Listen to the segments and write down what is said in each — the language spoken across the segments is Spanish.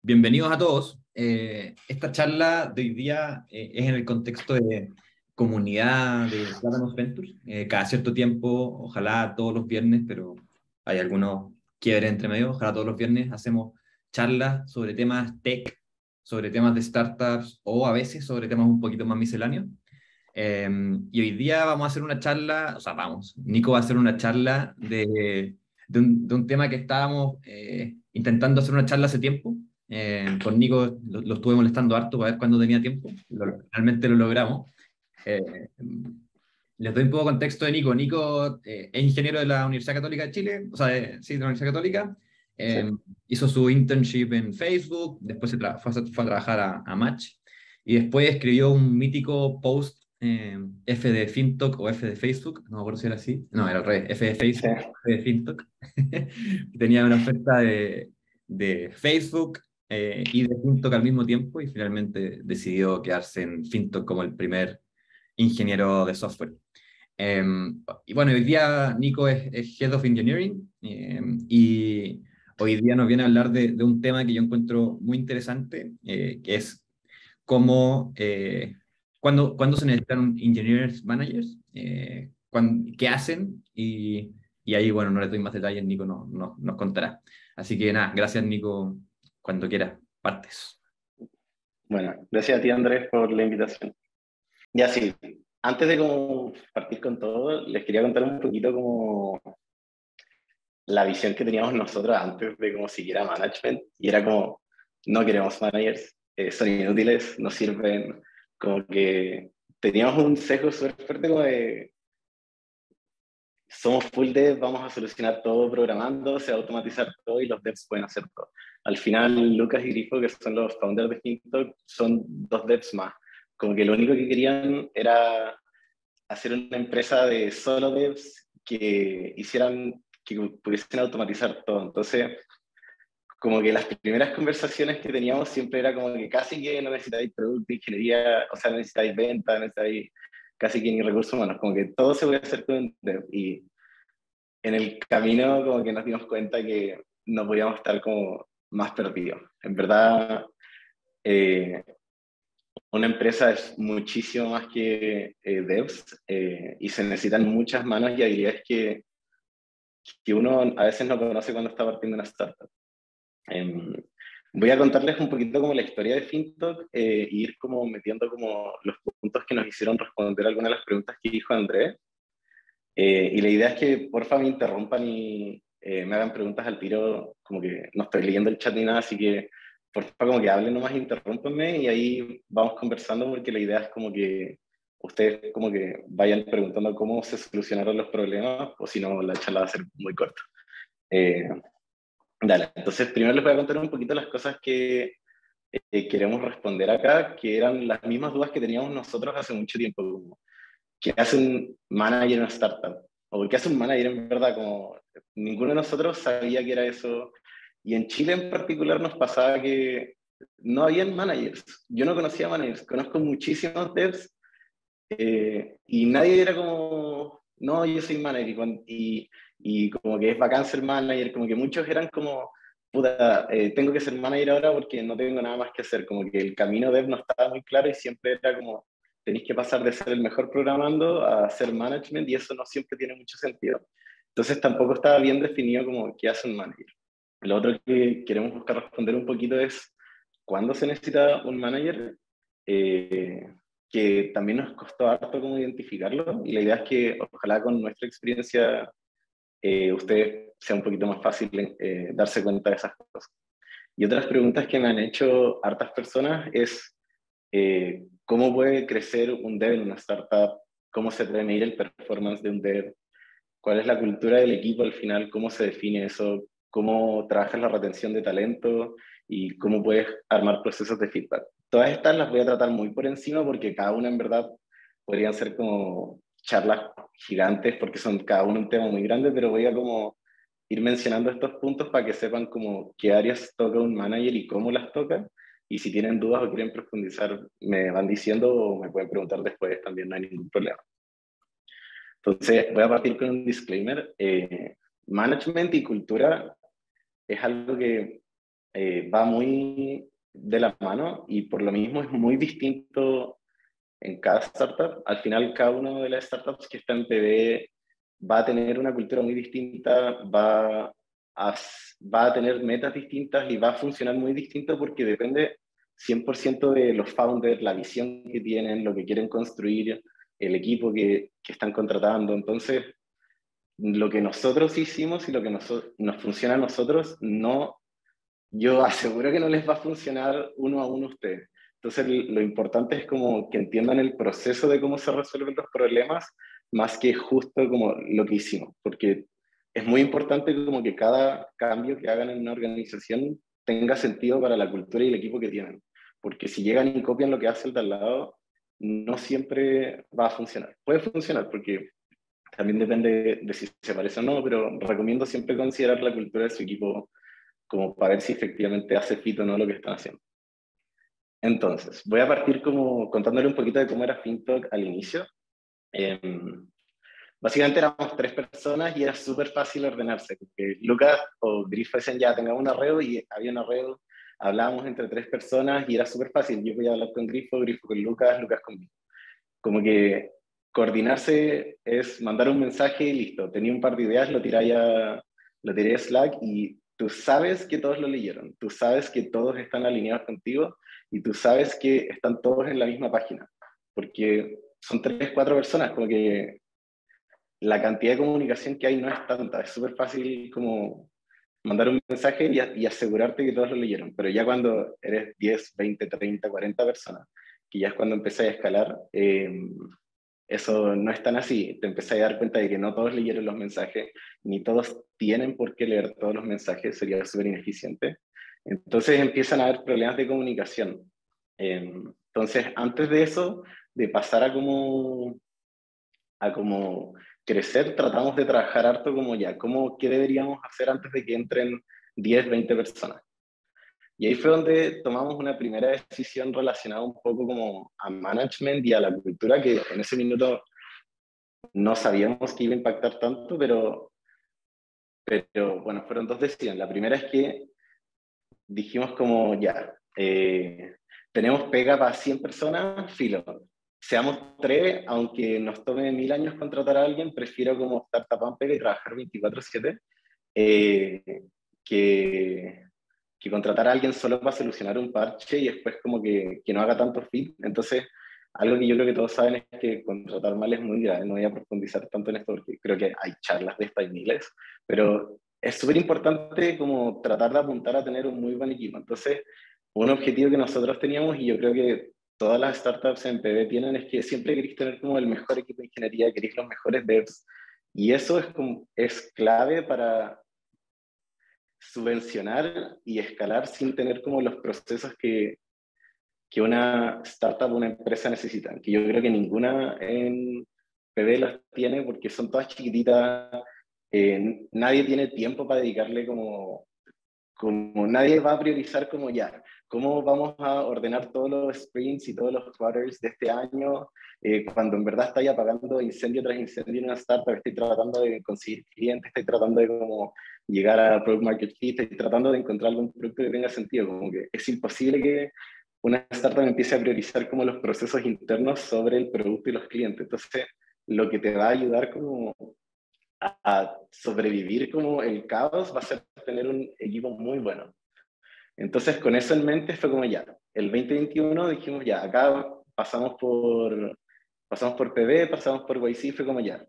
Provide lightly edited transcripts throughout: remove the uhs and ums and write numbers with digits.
Bienvenidos a todos. Esta charla de hoy día es en el contexto de comunidad de Platinum Ventures. Cada cierto tiempo, ojalá todos los viernes, pero hay algunos quiebres entre medio, ojalá todos los viernes hacemos charlas sobre temas tech, sobre temas de startups o a veces sobre temas un poquito más misceláneos. Y hoy día vamos a hacer una charla, o sea, Nico va a hacer una charla de un tema que estábamos intentando hacer una charla hace tiempo. Con Nico lo estuve molestando harto para ver cuándo tenía tiempo. Finalmente lo logramos. Eh, Les doy un poco de contexto de Nico. Nico es ingeniero de la Universidad Católica de Chile, o sea, sí, de la Universidad Católica. Sí. Hizo su internship en Facebook, después fue a trabajar a Match y después escribió un mítico post F de FinTok o F de Facebook, no me acuerdo si era así, no, era al revés, F de Sí. Facebook, F de FinTok. Tenía una oferta de Facebook y de FinTok al mismo tiempo y finalmente decidió quedarse en FinTok como el primer ingeniero de software. Eh, y bueno, hoy día Nico es Head of Engineering y hoy día nos viene a hablar de un tema que yo encuentro muy interesante, que es cómo, cuándo se necesitan engineers managers, qué hacen y ahí, bueno, no le doy más detalles, Nico nos contará. Así que nada, gracias Nico, cuando quieras, partes. Bueno, gracias a ti Andrés por la invitación. Ya sí, antes de como partir con todo, les quería contar un poquito como la visión que teníamos nosotros antes de como siquiera management, y era como, no queremos managers, son inútiles, no sirven, como que teníamos un sesgo súper fuerte como de, somos full dev, vamos a solucionar todo programando, se va a automatizar todo y los devs pueden hacer todo. Al final, Lucas y Grifo, que son los founders de TikTok, son dos devs más. Como que lo único que querían era hacer una empresa de solo devs que hicieran, que pudiesen automatizar todo. Entonces, como que las primeras conversaciones que teníamos siempre era como que casi que no necesitáis producto, ingeniería, o sea, no necesitáis venta, no necesitáis casi que ni recursos humanos, como que todo se puede hacer con un dev. Y en el camino como que nos dimos cuenta que no podíamos estar como más perdidos. En verdad, eh, una empresa es muchísimo más que devs y se necesitan muchas manos y habilidades que uno a veces no conoce cuando está partiendo una startup. Em, Voy a contarles un poquito como la historia de FinTok e ir como metiendo como los puntos que nos hicieron responder algunas de las preguntas que dijo Andrés. Y la idea es que porfa me interrumpan y me hagan preguntas al tiro, como que no estoy leyendo el chat ni nada, así que porfa como que hablen nomás, interrúmpanme y ahí vamos conversando porque la idea es como que ustedes como que vayan preguntando cómo se solucionaron los problemas o si no la charla va a ser muy corta. Eh, Dale, entonces primero les voy a contar un poquito las cosas que queremos responder acá, que eran las mismas dudas que teníamos nosotros hace mucho tiempo, como ¿qué hace un manager en una startup? ¿O qué hace un manager en verdad? Como ninguno de nosotros sabía que era eso. Y en Chile en particular nos pasaba que no habían managers. Yo no conocía managers, conozco muchísimos devs y nadie era como, no, yo soy manager. Y como que es bacán ser manager, como que muchos eran como, puta, tengo que ser manager ahora porque no tengo nada más que hacer. Como que el camino dev no estaba muy claro y siempre era como, tenéis que pasar de ser el mejor programando a hacer management y eso no siempre tiene mucho sentido. Entonces tampoco estaba bien definido como qué hace un manager. Lo otro que queremos buscar responder un poquito es cuándo se necesita un manager, eh, que también nos costó harto como identificarlo y la idea es que ojalá con nuestra experiencia ustedes sea un poquito más fácil darse cuenta de esas cosas. Y otras preguntas que me han hecho hartas personas es cómo puede crecer un dev en una startup, cómo se puede medir el performance de un dev, cuál es la cultura del equipo al final, cómo se define eso, cómo trabajas la retención de talento y cómo puedes armar procesos de feedback. Todas estas las voy a tratar muy por encima porque cada una en verdad podrían ser como charlas gigantes porque son cada uno un tema muy grande, pero voy a como ir mencionando estos puntos para que sepan como qué áreas toca un manager y cómo las toca. Y si tienen dudas o quieren profundizar, me van diciendo o me pueden preguntar después, también no hay ningún problema. Entonces, voy a partir con un disclaimer. Management y cultura es algo que va muy de la mano y por lo mismo es muy distinto en cada startup. Al final, cada una de las startups que está en PB va a tener una cultura muy distinta, a, va a tener metas distintas y va a funcionar muy distinto porque depende 100% de los founders, la visión que tienen, lo que quieren construir, el equipo que están contratando. Entonces, lo que nosotros hicimos y lo que nos funciona a nosotros, no, yo aseguro que no les va a funcionar uno a uno a ustedes. Entonces, lo importante es como que entiendan el proceso de cómo se resuelven los problemas, más que justo como lo que hicimos, porque es muy importante como que cada cambio que hagan en una organización tenga sentido para la cultura y el equipo que tienen, porque si llegan y copian lo que hace el de al lado, no siempre va a funcionar. Puede funcionar porque también depende de si se parece o no, pero recomiendo siempre considerar la cultura de su equipo como para ver si efectivamente hace fit o no lo que están haciendo. Entonces, voy a partir como contándole un poquito de cómo era FinTalk al inicio. Eh, Básicamente éramos tres personas y era súper fácil ordenarse, porque Lucas o Grifo decían ya tengamos un arreo y había un arreo, hablábamos entre tres personas y era súper fácil. Yo podía hablar con Grifo, Grifo con Lucas, Lucas conmigo. Como que coordinarse es mandar un mensaje y listo. Tenía un par de ideas, lo tiré a Slack y tú sabes que todos lo leyeron, tú sabes que todos están alineados contigo y tú sabes que están todos en la misma página, porque son tres, cuatro personas, como que la cantidad de comunicación que hay no es tanta, es súper fácil como mandar un mensaje y asegurarte que todos lo leyeron, pero ya cuando eres 10, 20, 30, 40 personas, que ya es cuando empecé a escalar, eso no es tan así. Te empecé a dar cuenta de que no todos leyeron los mensajes, ni todos tienen por qué leer todos los mensajes, sería súper ineficiente. Entonces empiezan a haber problemas de comunicación. Entonces, antes de eso, de pasar a como crecer, tratamos de trabajar harto como ya, qué deberíamos hacer antes de que entren 10, 20 personas. Y ahí fue donde tomamos una primera decisión relacionada un poco como a management y a la cultura, que en ese minuto no sabíamos que iba a impactar tanto, pero bueno, fueron dos decisiones. La primera es que dijimos como ya, tenemos pega para 100 personas, filo. Seamos tres, aunque nos tome 1000 años contratar a alguien, prefiero como estar tapando pega y trabajar 24/7, eh, que, que contratar a alguien solo para solucionar un parche y después como que no haga tanto fit. Entonces, algo que yo creo que todos saben es que contratar mal es muy grave. No voy a profundizar tanto en esto porque creo que hay charlas de estas y miles, pero es súper importante como tratar de apuntar a tener un muy buen equipo. Entonces, un objetivo que nosotros teníamos y yo creo que todas las startups en PB tienen es que siempre queréis tener como el mejor equipo de ingeniería, queréis los mejores devs y eso es clave para subvencionar y escalar sin tener como los procesos que una startup, una empresa necesitan, que yo creo que ninguna en PB los tiene porque son todas chiquititas, nadie tiene tiempo para dedicarle como nadie va a priorizar como ya, cómo vamos a ordenar todos los sprints y todos los quarters de este año, cuando en verdad estáis apagando incendio tras incendio en una startup, estoy tratando de conseguir clientes, estoy tratando de como llegar a product market fit, estoy tratando de encontrar algún producto que tenga sentido, como que es imposible que una startup empiece a priorizar como los procesos internos sobre el producto y los clientes. Entonces, lo que te va a ayudar como a sobrevivir como el caos va a ser tener un equipo muy bueno. Entonces, con eso en mente fue como ya, el 2021 dijimos ya, acá pasamos por PB, pasamos por YC, fue como ya,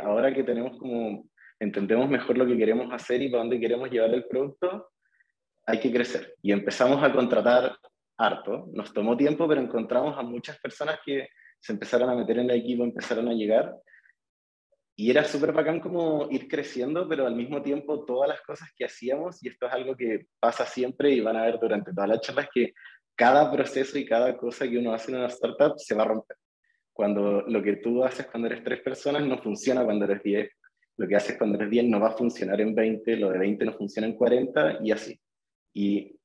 ahora que tenemos como, entendemos mejor lo que queremos hacer y para dónde queremos llevar el producto, hay que crecer. Y empezamos a contratar harto, nos tomó tiempo, pero encontramos a muchas personas que se empezaron a meter en el equipo, empezaron a llegar, y era súper bacán como ir creciendo, pero al mismo tiempo todas las cosas que hacíamos, y esto es algo que pasa siempre y van a ver durante todas las charlas, que cada proceso y cada cosa que uno hace en una startup se va a romper. Cuando lo que tú haces cuando eres tres personas no funciona cuando eres 10, lo que haces cuando eres 10 no va a funcionar en 20, lo de 20 no funciona en 40 y así. Y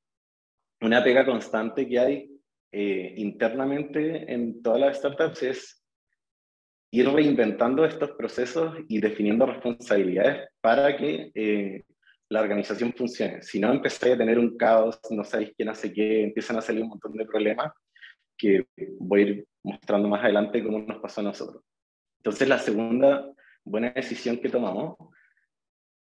una pega constante que hay internamente en todas las startups es ir reinventando estos procesos y definiendo responsabilidades para que la organización funcione. Si no, empezáis a tener un caos, no sabéis quién hace qué, empiezan a salir un montón de problemas que voy a ir mostrando más adelante cómo nos pasó a nosotros. Entonces, la segunda buena decisión que tomamos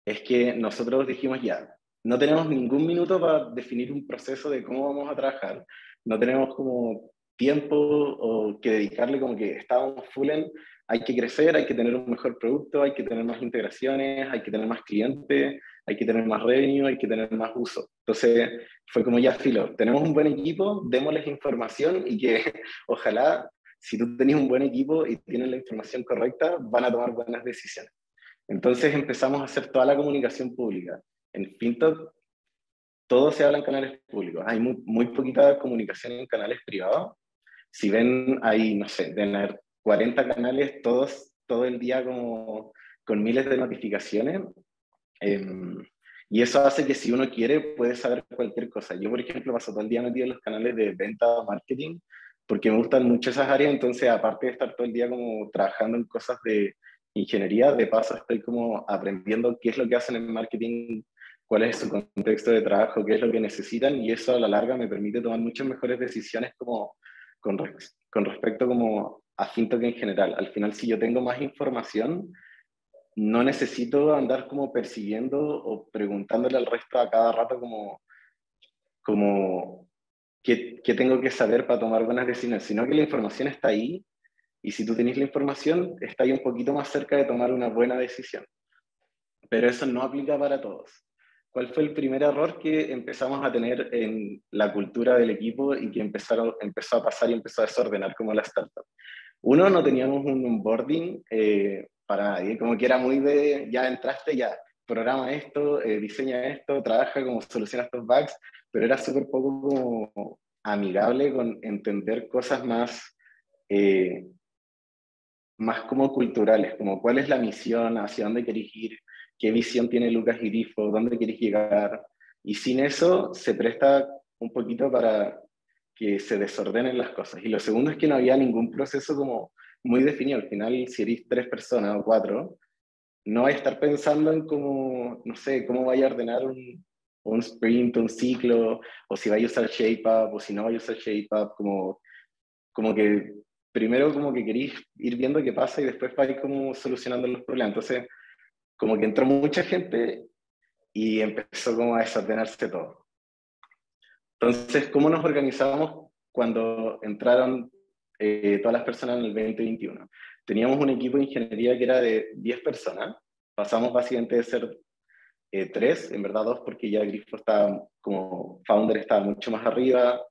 es que nosotros dijimos ya, no tenemos ningún minuto para definir un proceso de cómo vamos a trabajar, no tenemos como tiempo o que dedicarle, como que estábamos full en, hay que crecer, hay que tener un mejor producto, hay que tener más integraciones, hay que tener más clientes, hay que tener más revenue, hay que tener más uso. Entonces fue como ya filo, tenemos un buen equipo, démosles información y que ojalá si tú tenés un buen equipo y tienes la información correcta, van a tomar buenas decisiones. Entonces empezamos a hacer toda la comunicación pública. En FinTok todo se habla en canales públicos. Hay muy poquita comunicación en canales privados. Si ven, hay, no sé, deben haber 40 canales, todos todo el día como con miles de notificaciones. Eh, y eso hace que si uno quiere, puede saber cualquier cosa. Yo, por ejemplo, paso todo el día metido en los canales de venta o marketing, porque me gustan mucho esas áreas. Entonces, aparte de estar todo el día como trabajando en cosas de ingeniería, de paso estoy como aprendiendo qué es lo que hacen en marketing, cuál es su contexto de trabajo, qué es lo que necesitan, y eso a la larga me permite tomar muchas mejores decisiones como con respecto como a FinTech en general. Al final, si yo tengo más información, no necesito andar como persiguiendo o preguntándole al resto a cada rato como qué tengo que saber para tomar buenas decisiones, sino que la información está ahí y si tú tenés la información, está ahí un poquito más cerca de tomar una buena decisión. Pero eso no aplica para todos. ¿Cuál fue el primer error que empezamos a tener en la cultura del equipo y que empezó a pasar y empezó a desordenar como la startup? Uno, no teníamos un onboarding para nadie, como que era muy de, ya entraste, ya, programa esto, diseña esto, trabaja como soluciona estos bugs, pero era súper poco como amigable con entender cosas eh, más como culturales, como cuál es la misión, hacia dónde querés ir, qué visión tiene Lucas y Grifo, dónde querés llegar. Y sin eso se presta un poquito para que se desordenen las cosas. Y lo segundo es que no había ningún proceso como muy definido. Al final, si eres 3 personas o 4, no vais a estar pensando en cómo, no sé, cómo vaya a ordenar un sprint, un ciclo, o si vaya a usar ShapeUp, o si no vaya a usar ShapeUp, como que primero como que queréis ir viendo qué pasa y después vais como solucionando los problemas. Entonces, como que entró mucha gente y empezó como a desordenarse todo. Entonces, ¿cómo nos organizamos cuando entraron todas las personas en el 2021? Teníamos un equipo de ingeniería que era de 10 personas. Pasamos básicamente de ser 3, en verdad 2, porque ya Grifo estaba como founder, estaba mucho más arriba,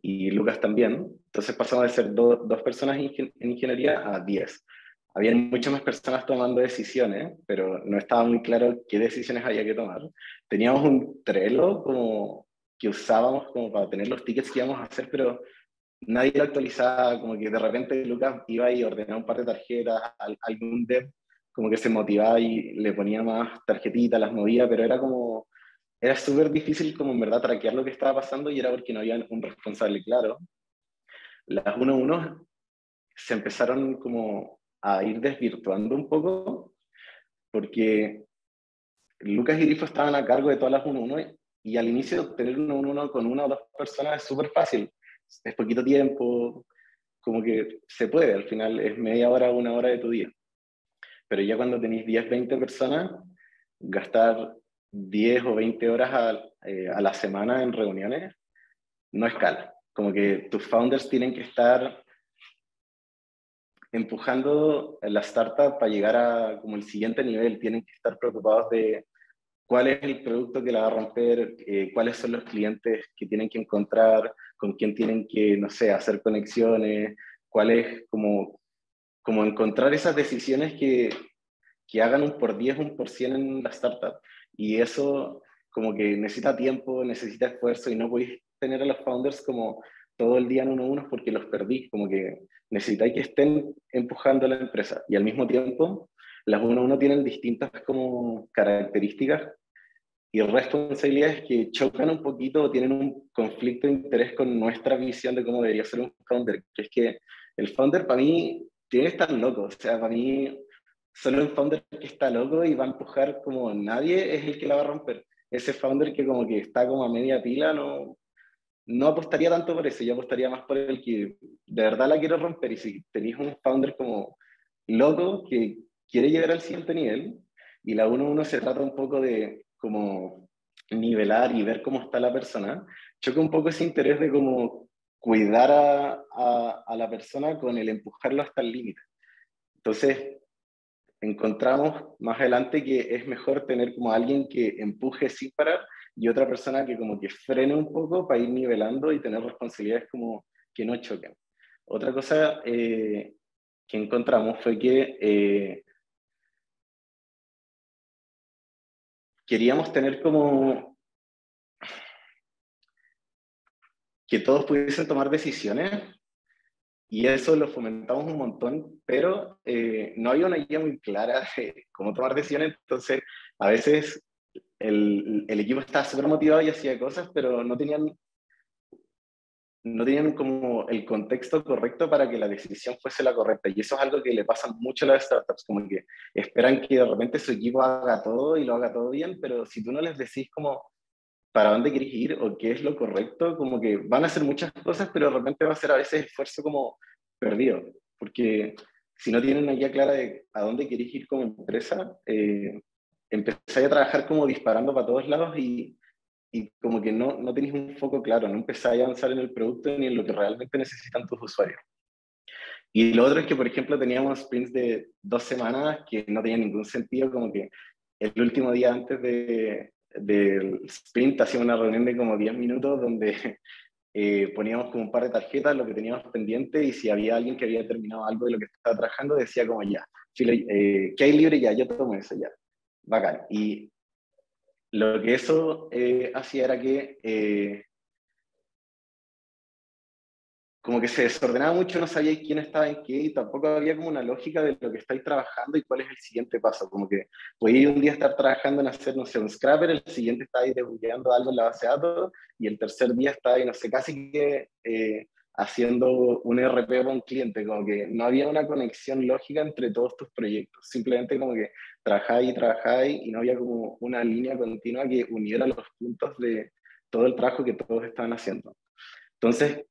y Lucas también. Entonces pasamos de ser 2 personas en ingeniería a 10. Habían muchas más personas tomando decisiones, pero no estaba muy claro qué decisiones había que tomar. Teníamos un Trello como que usábamos como para tener los tickets que íbamos a hacer, pero nadie lo actualizaba, como que de repente Lucas iba y ordenaba un par de tarjetas, algún dev como que se motivaba y le ponía más tarjetitas, las movía, pero era súper difícil como en verdad traquear lo que estaba pasando y era porque no había un responsable claro. Las 1-1 se empezaron como a ir desvirtuando un poco porque Lucas y Grifo estaban a cargo de todas las 1-1 y al inicio tener un 1-1 con 1 o 2 personas es súper fácil, es poquito tiempo, como que se puede, al final es media hora, 1 hora de tu día. Pero ya cuando tenéis 10, 20 personas, gastar 10 o 20 horas a la semana en reuniones no escala. Como que tus founders tienen que estar empujando la startup para llegar a como el siguiente nivel, tienen que estar preocupados de cuál es el producto que la va a romper, cuáles son los clientes que tienen que encontrar, con quién tienen que, no sé, hacer conexiones, cuál es como encontrar esas decisiones que hagan un por 10, un por 100 en la startup. Y eso como que necesita tiempo, necesita esfuerzo y no podéis tener a los founders como todo el día en 1-1 porque los perdís, como que necesitáis que estén empujando a la empresa. Y al mismo tiempo, las 1-1 tienen distintas como características y responsabilidades que chocan un poquito o tienen un conflicto de interés con nuestra visión de cómo debería ser un founder, que es que el founder para mí tiene que estar loco, o sea, para mí solo un founder que está loco y va a empujar como nadie es el que la va a romper. Ese founder que como que está como a media pila, no apostaría tanto por eso, yo apostaría más por el que de verdad la quiero romper. Y si tenéis un founder como loco que quiere llegar al siguiente nivel, y la 1-1 se trata un poco de como nivelar y ver cómo está la persona, choca un poco ese interés de como cuidar a la persona con el empujarlo hasta el límite. Entonces, encontramos más adelante que es mejor tener como alguien que empuje sin parar y otra persona que como que frene un poco para ir nivelando y tener responsabilidades como que no choquen. Otra cosa que encontramos fue que queríamos tener como que todos pudiesen tomar decisiones y eso lo fomentamos un montón, pero no había una guía muy clara de cómo tomar decisiones, entonces a veces el equipo estaba súper motivado y hacía cosas, pero no tenían como el contexto correcto para que la decisión fuese la correcta. Y eso es algo que le pasa mucho a las startups, como que esperan que de repente su equipo haga todo y lo haga todo bien, pero si tú no les decís como para dónde querés ir o qué es lo correcto, como que van a hacer muchas cosas, pero de repente va a ser a veces esfuerzo como perdido, porque si no tienen una guía clara de a dónde querés ir como empresa, empezáis a trabajar como disparando para todos lados y como que no tenéis un foco claro, no empezáis a avanzar en el producto ni en lo que realmente necesitan tus usuarios. Y lo otro es que, por ejemplo, teníamos sprints de 2 semanas que no tenían ningún sentido, como que el último día antes del sprint hacíamos una reunión de como 10 minutos donde poníamos como un par de tarjetas, lo que teníamos pendiente, y si había alguien que había terminado algo de lo que estaba trabajando, decía como ya, ¿qué hay libre? Ya, yo tomo eso, ya, bacán. Y lo que eso hacía era que como que se desordenaba mucho, no sabía quién estaba en qué y tampoco había como una lógica de lo que estáis trabajando y cuál es el siguiente paso. Como que podía un día estar trabajando en hacer, no sé, un scrapper, el siguiente estáis debugueando algo en la base de datos y el tercer día estáis, no sé, casi que haciendo un RP para un cliente. Como que no había una conexión lógica entre todos tus proyectos. Simplemente como que trabajáis y no había como una línea continua que uniera los puntos de todo el trabajo que todos estaban haciendo. Entonces,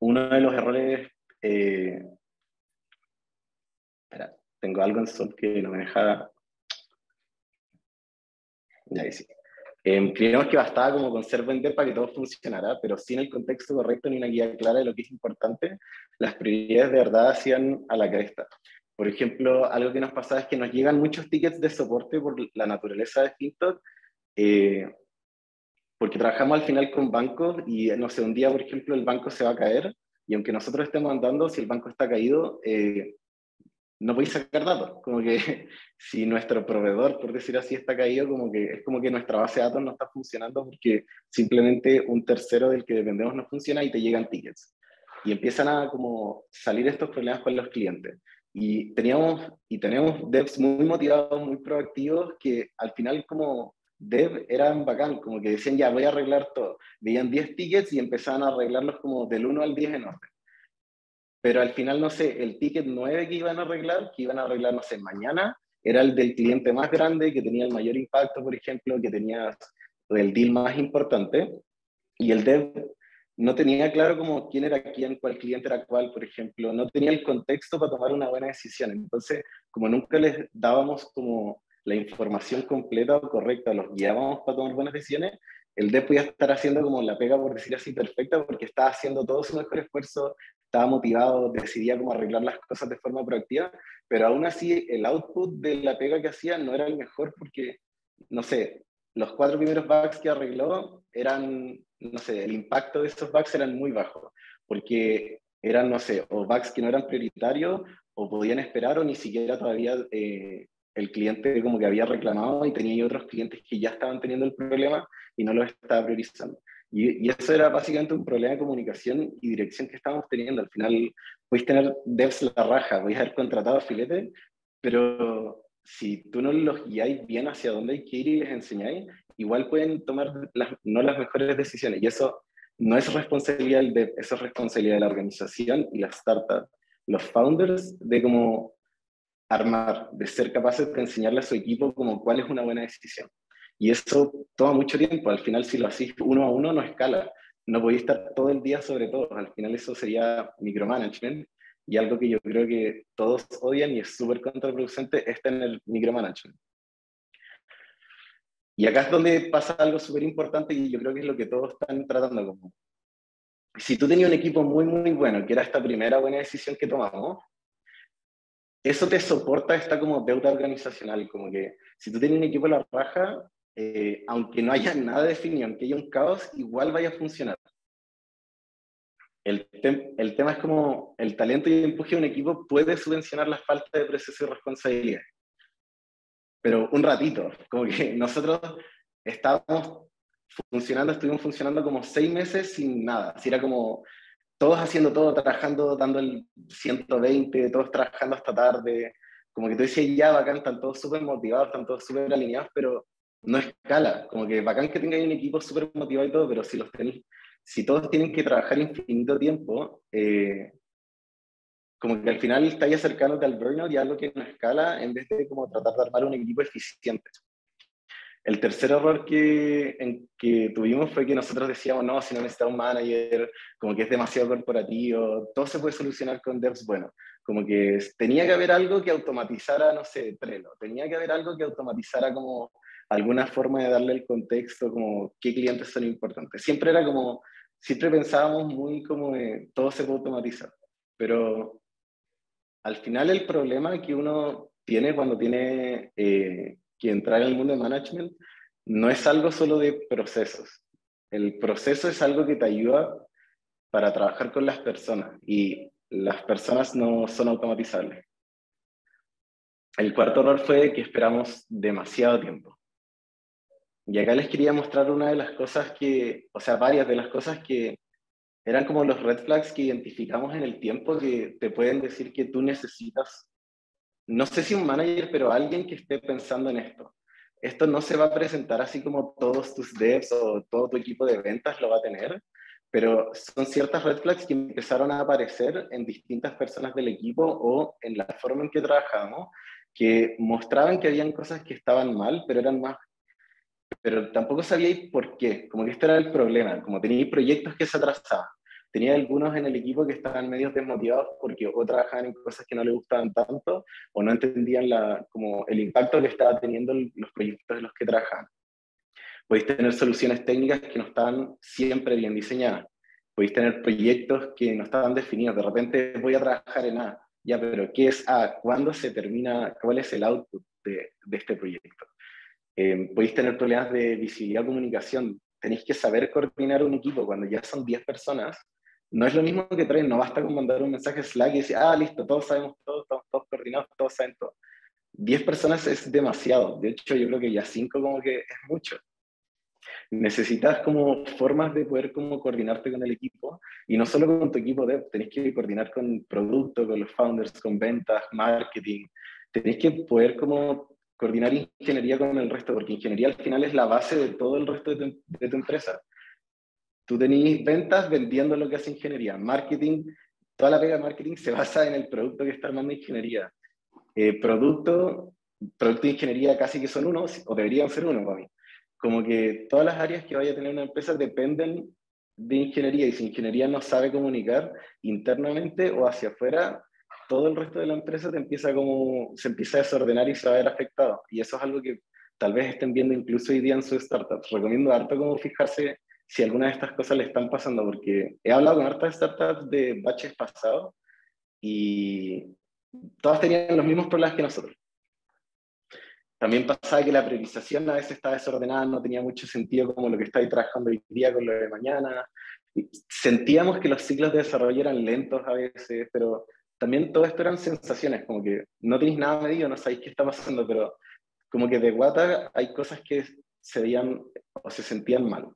uno de los errores, eh, espera, tengo algo en Sol que no me deja, ya ahí sí. Creíamos que bastaba como con ser vender para que todo funcionara, pero sin el contexto correcto ni una guía clara de lo que es importante, las prioridades de verdad hacían a la cresta. Por ejemplo, algo que nos pasaba es que nos llegan muchos tickets de soporte por la naturaleza de FinTech, eh, porque trabajamos al final con bancos y no sé, un día, por ejemplo, el banco se va a caer y aunque nosotros estemos andando, si el banco está caído, no podéis sacar datos. Como que si nuestro proveedor, por decir así, está caído, como que es como que nuestra base de datos no está funcionando porque simplemente un tercero del que dependemos no funciona y te llegan tickets. Y empiezan a como salir estos problemas con los clientes. Y tenemos devs muy motivados, muy proactivos, que al final como dev eran bacán, como que decían, ya voy a arreglar todo. Veían 10 tickets y empezaban a arreglarlos como del 1 al 10 en orden. Pero al final, no sé, el ticket 9 que iban a arreglar, no sé, mañana, era el del cliente más grande, que tenía el mayor impacto, por ejemplo, que tenía el deal más importante, y el dev no tenía claro como quién era quién, cuál cliente era cuál, por ejemplo, no tenía el contexto para tomar una buena decisión. Entonces, como nunca les dábamos como la información completa o correcta, los guiábamos para tomar buenas decisiones, el dev podía estar haciendo como la pega, por decir así, perfecta, porque estaba haciendo todo su mejor esfuerzo, estaba motivado, decidía cómo arreglar las cosas de forma proactiva, pero aún así el output de la pega que hacía no era el mejor porque, no sé, los 4 primeros bugs que arregló eran, no sé, el impacto de esos bugs eran muy bajos, porque eran, no sé, o bugs que no eran prioritarios, o podían esperar, o ni siquiera todavía el cliente como que había reclamado y tenía otros clientes que ya estaban teniendo el problema y no lo estaba priorizando. Y eso era básicamente un problema de comunicación y dirección que estábamos teniendo. Al final, podéis tener devs la raja, podéis haber contratado a filete, pero si tú no los guiáis bien hacia dónde hay que ir y les enseñáis, igual pueden tomar no las mejores decisiones. Y eso no es responsabilidad del dev, eso es responsabilidad de la organización y la startup, los founders, de como armar, de ser capaces de enseñarle a su equipo como cuál es una buena decisión. Y eso toma mucho tiempo. Al final, si lo haces uno a uno, no escala. No podéis estar todo el día sobre todo. Al final eso sería micromanagement. Y algo que yo creo que todos odian y es súper contraproducente es tener micromanagement. Y acá es donde pasa algo súper importante y yo creo que es lo que todos están tratando como. Si tú tenías un equipo muy, muy bueno, que era esta primera buena decisión que tomamos, eso te soporta esta como deuda organizacional, como que si tú tienes un equipo a la raja, aunque no haya nada definido, aunque haya un caos, igual vaya a funcionar. El tema es como el talento y el empuje de un equipo puede subvencionar la falta de proceso y responsabilidad. Pero un ratito, como que nosotros estábamos estuvimos funcionando como 6 meses sin nada. Así era como todos haciendo todo, trabajando, dando el 120, todos trabajando hasta tarde. Como que tú decías, ya, bacán, están todos súper motivados, están todos súper alineados, pero no escala. Como que bacán que tengáis un equipo súper motivado y todo, pero si todos tienen que trabajar infinito tiempo, como que al final estáis acercándote al burnout y algo que no escala en vez de como tratar de armar un equipo eficiente. El tercer error que tuvimos fue que nosotros decíamos, no, si no necesitamos un manager, como que es demasiado corporativo, todo se puede solucionar con devs bueno. Como que tenía que haber algo que automatizara, no sé, Trello, tenía que haber algo que automatizara como alguna forma de darle el contexto, como qué clientes son importantes. Siempre pensábamos muy como de, todo se puede automatizar, pero al final el problema que uno tiene cuando tiene que entrar en el mundo de management no es algo solo de procesos. El proceso es algo que te ayuda para trabajar con las personas y las personas no son automatizables. El cuarto error fue que esperamos demasiado tiempo. Y acá les quería mostrar una de las cosas varias de las cosas que eran como los red flags que identificamos en el tiempo que te pueden decir que tú necesitas, no sé si un manager, pero alguien que esté pensando en esto. Esto no se va a presentar así como todos tus devs o todo tu equipo de ventas lo va a tener, pero son ciertas red flags que empezaron a aparecer en distintas personas del equipo o en la forma en que trabajamos, que mostraban que habían cosas que estaban mal, pero tampoco sabíais por qué, como que este era el problema, como teníais proyectos que se atrasaban. Tenía algunos en el equipo que estaban medio desmotivados porque o trabajaban en cosas que no les gustaban tanto o no entendían como el impacto que estaba teniendo los proyectos en los que trabajaban. Podéis tener soluciones técnicas que no estaban siempre bien diseñadas. Podéis tener proyectos que no estaban definidos. De repente voy a trabajar en A. Ya, pero ¿qué es A? ¿Cuándo se termina? ¿Cuál es el output de este proyecto? Podéis tener problemas de visibilidad o comunicación. Tenéis que saber coordinar un equipo cuando ya son 10 personas. No es lo mismo que 3, no basta con mandar un mensaje Slack y decir, listo, todos sabemos todo, estamos todos coordinados, todos saben todo. 10 personas es demasiado. De hecho, yo creo que ya 5 como que es mucho. Necesitas como formas de poder como coordinarte con el equipo y no solo con tu equipo dev, tenés que coordinar con producto, con los founders, con ventas, marketing. Tenés que poder como coordinar ingeniería con el resto, porque ingeniería al final es la base de todo el resto de tu empresa. Tú tenés ventas vendiendo lo que hace ingeniería, marketing, toda la pega de marketing se basa en el producto que está armando ingeniería. Producto de ingeniería casi que son uno, o deberían ser uno para mí. Como que todas las áreas que vaya a tener una empresa dependen de ingeniería, y si ingeniería no sabe comunicar internamente o hacia afuera, todo el resto de la empresa se empieza a desordenar y se va a ver afectado. Y eso es algo que tal vez estén viendo incluso hoy día en sus startups. Recomiendo harto como fijarse si alguna de estas cosas le están pasando, porque he hablado con hartas startups de batches pasados y todas tenían los mismos problemas que nosotros. También pasaba que la priorización a veces estaba desordenada, no tenía mucho sentido como lo que estáis trabajando hoy día con lo de mañana. Sentíamos que los ciclos de desarrollo eran lentos a veces, pero también todo esto eran sensaciones, como que no tenéis nada medido, no sabéis qué está pasando, pero como que de guata hay cosas que se veían o se sentían mal.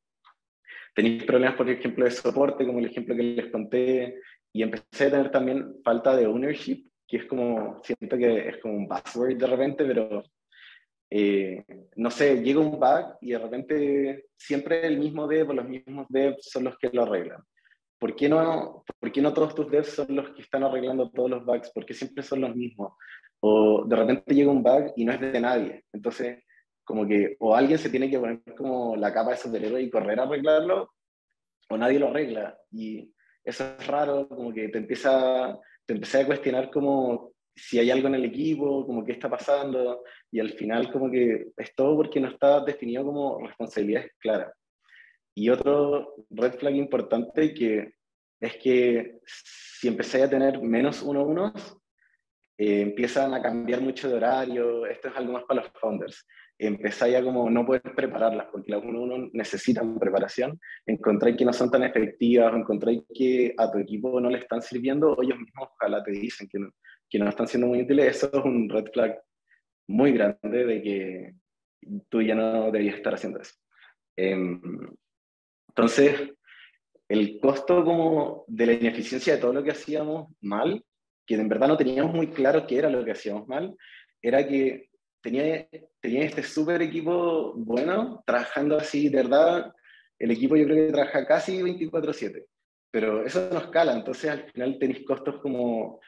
Tenéis problemas, por ejemplo, de soporte, como el ejemplo que les conté, y empecé a tener también falta de ownership, que es como, siento que es como un buzzword de repente, pero no sé, llega un bug y de repente siempre el mismo dev o los mismos devs son los que lo arreglan. ¿Por qué no todos tus devs son los que están arreglando todos los bugs? ¿Por qué siempre son los mismos? o de repente llega un bug y no es de nadie. Entonces, como que o alguien se tiene que poner como la capa de superhéroe y correr a arreglarlo, o nadie lo arregla. Y eso es raro, como que te empieza a cuestionar como si hay algo en el equipo, como qué está pasando, y al final como que es todo porque no está definido como responsabilidades claras. Y otro red flag importante que es que si empezáis a tener menos 1-1, empiezan a cambiar mucho de horario, esto es algo más para los founders. Empezáis a como no poder prepararlas, porque las 1-1 necesitan preparación, encontráis que no son tan efectivas, encontráis que a tu equipo no le están sirviendo, o ellos mismos ojalá te dicen que no están siendo muy útiles, eso es un red flag muy grande de que tú ya no deberías estar haciendo eso. Entonces, el costo como de la ineficiencia de todo lo que hacíamos mal, que en verdad no teníamos muy claro qué era lo que hacíamos mal, era que tenía este súper equipo bueno, trabajando así, de verdad, el equipo yo creo que trabaja casi 24/7, pero eso no escala, entonces al final tenéis costos como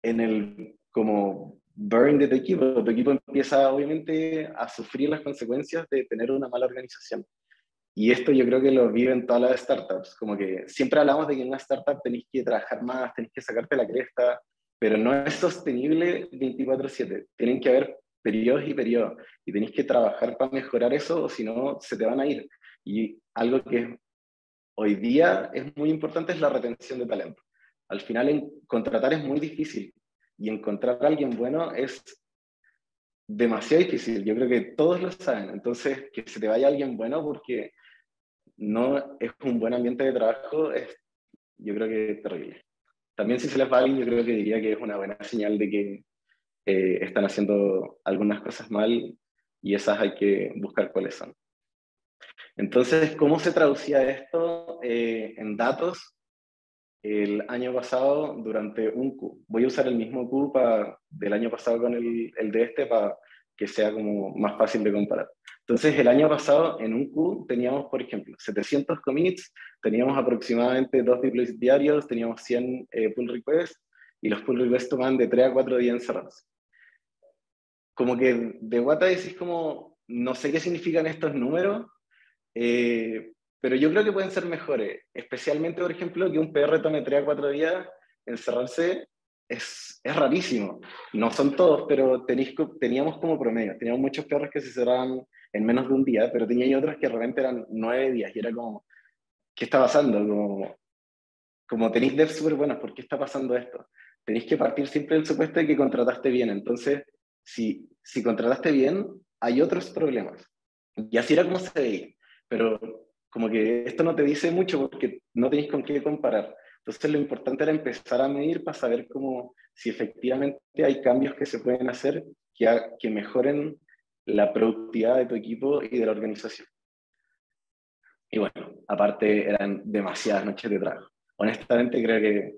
en el como burn de tu equipo empieza obviamente a sufrir las consecuencias de tener una mala organización. Y esto yo creo que lo viven todas las startups, como que siempre hablamos de que en una startup tenéis que trabajar más, tenéis que sacarte la cresta, pero no es sostenible 24/7. Tienen que haber periodos y periodos, y tenéis que trabajar para mejorar eso, o si no, se te van a ir. Y algo que hoy día es muy importante es la retención de talento. Al final, contratar es muy difícil, y encontrar a alguien bueno es demasiado difícil. Yo creo que todos lo saben. Entonces, que se te vaya alguien bueno porque no es un buen ambiente de trabajo, yo creo que es terrible. También si se les va a alguien, yo creo que diría que es una buena señal de que están haciendo algunas cosas mal y esas hay que buscar cuáles son. Entonces, ¿cómo se traducía esto en datos? El año pasado, durante un Q, voy a usar el mismo Q del año pasado con el de este para que sea como más fácil de comparar. Entonces, el año pasado en un Q teníamos, por ejemplo, 700 commits, teníamos aproximadamente 2 deploys diarios, teníamos 100 pull requests, y los pull requests toman de 3 a 4 días encerrados. Como que de Wata decís como, no sé qué significan estos números, pero yo creo que pueden ser mejores, especialmente, por ejemplo, que un PR tome 3 a 4 días, encerrarse es rarísimo. No son todos, pero teníamos como promedio. Teníamos muchos perros que se cerraban en menos de un día, pero tenía otros que realmente eran 9 días y era como, ¿qué está pasando? Como tenéis devs súper buenos, ¿por qué está pasando esto? Tenéis que partir siempre del supuesto de que contrataste bien. Entonces, si contrataste bien, hay otros problemas. Y así era como se veía. Pero como que esto no te dice mucho porque no tenéis con qué comparar. Entonces lo importante era empezar a medir para saber cómo, si efectivamente hay cambios que se pueden hacer que mejoren la productividad de tu equipo y de la organización. Y bueno, aparte eran demasiadas noches de trabajo. Honestamente creo que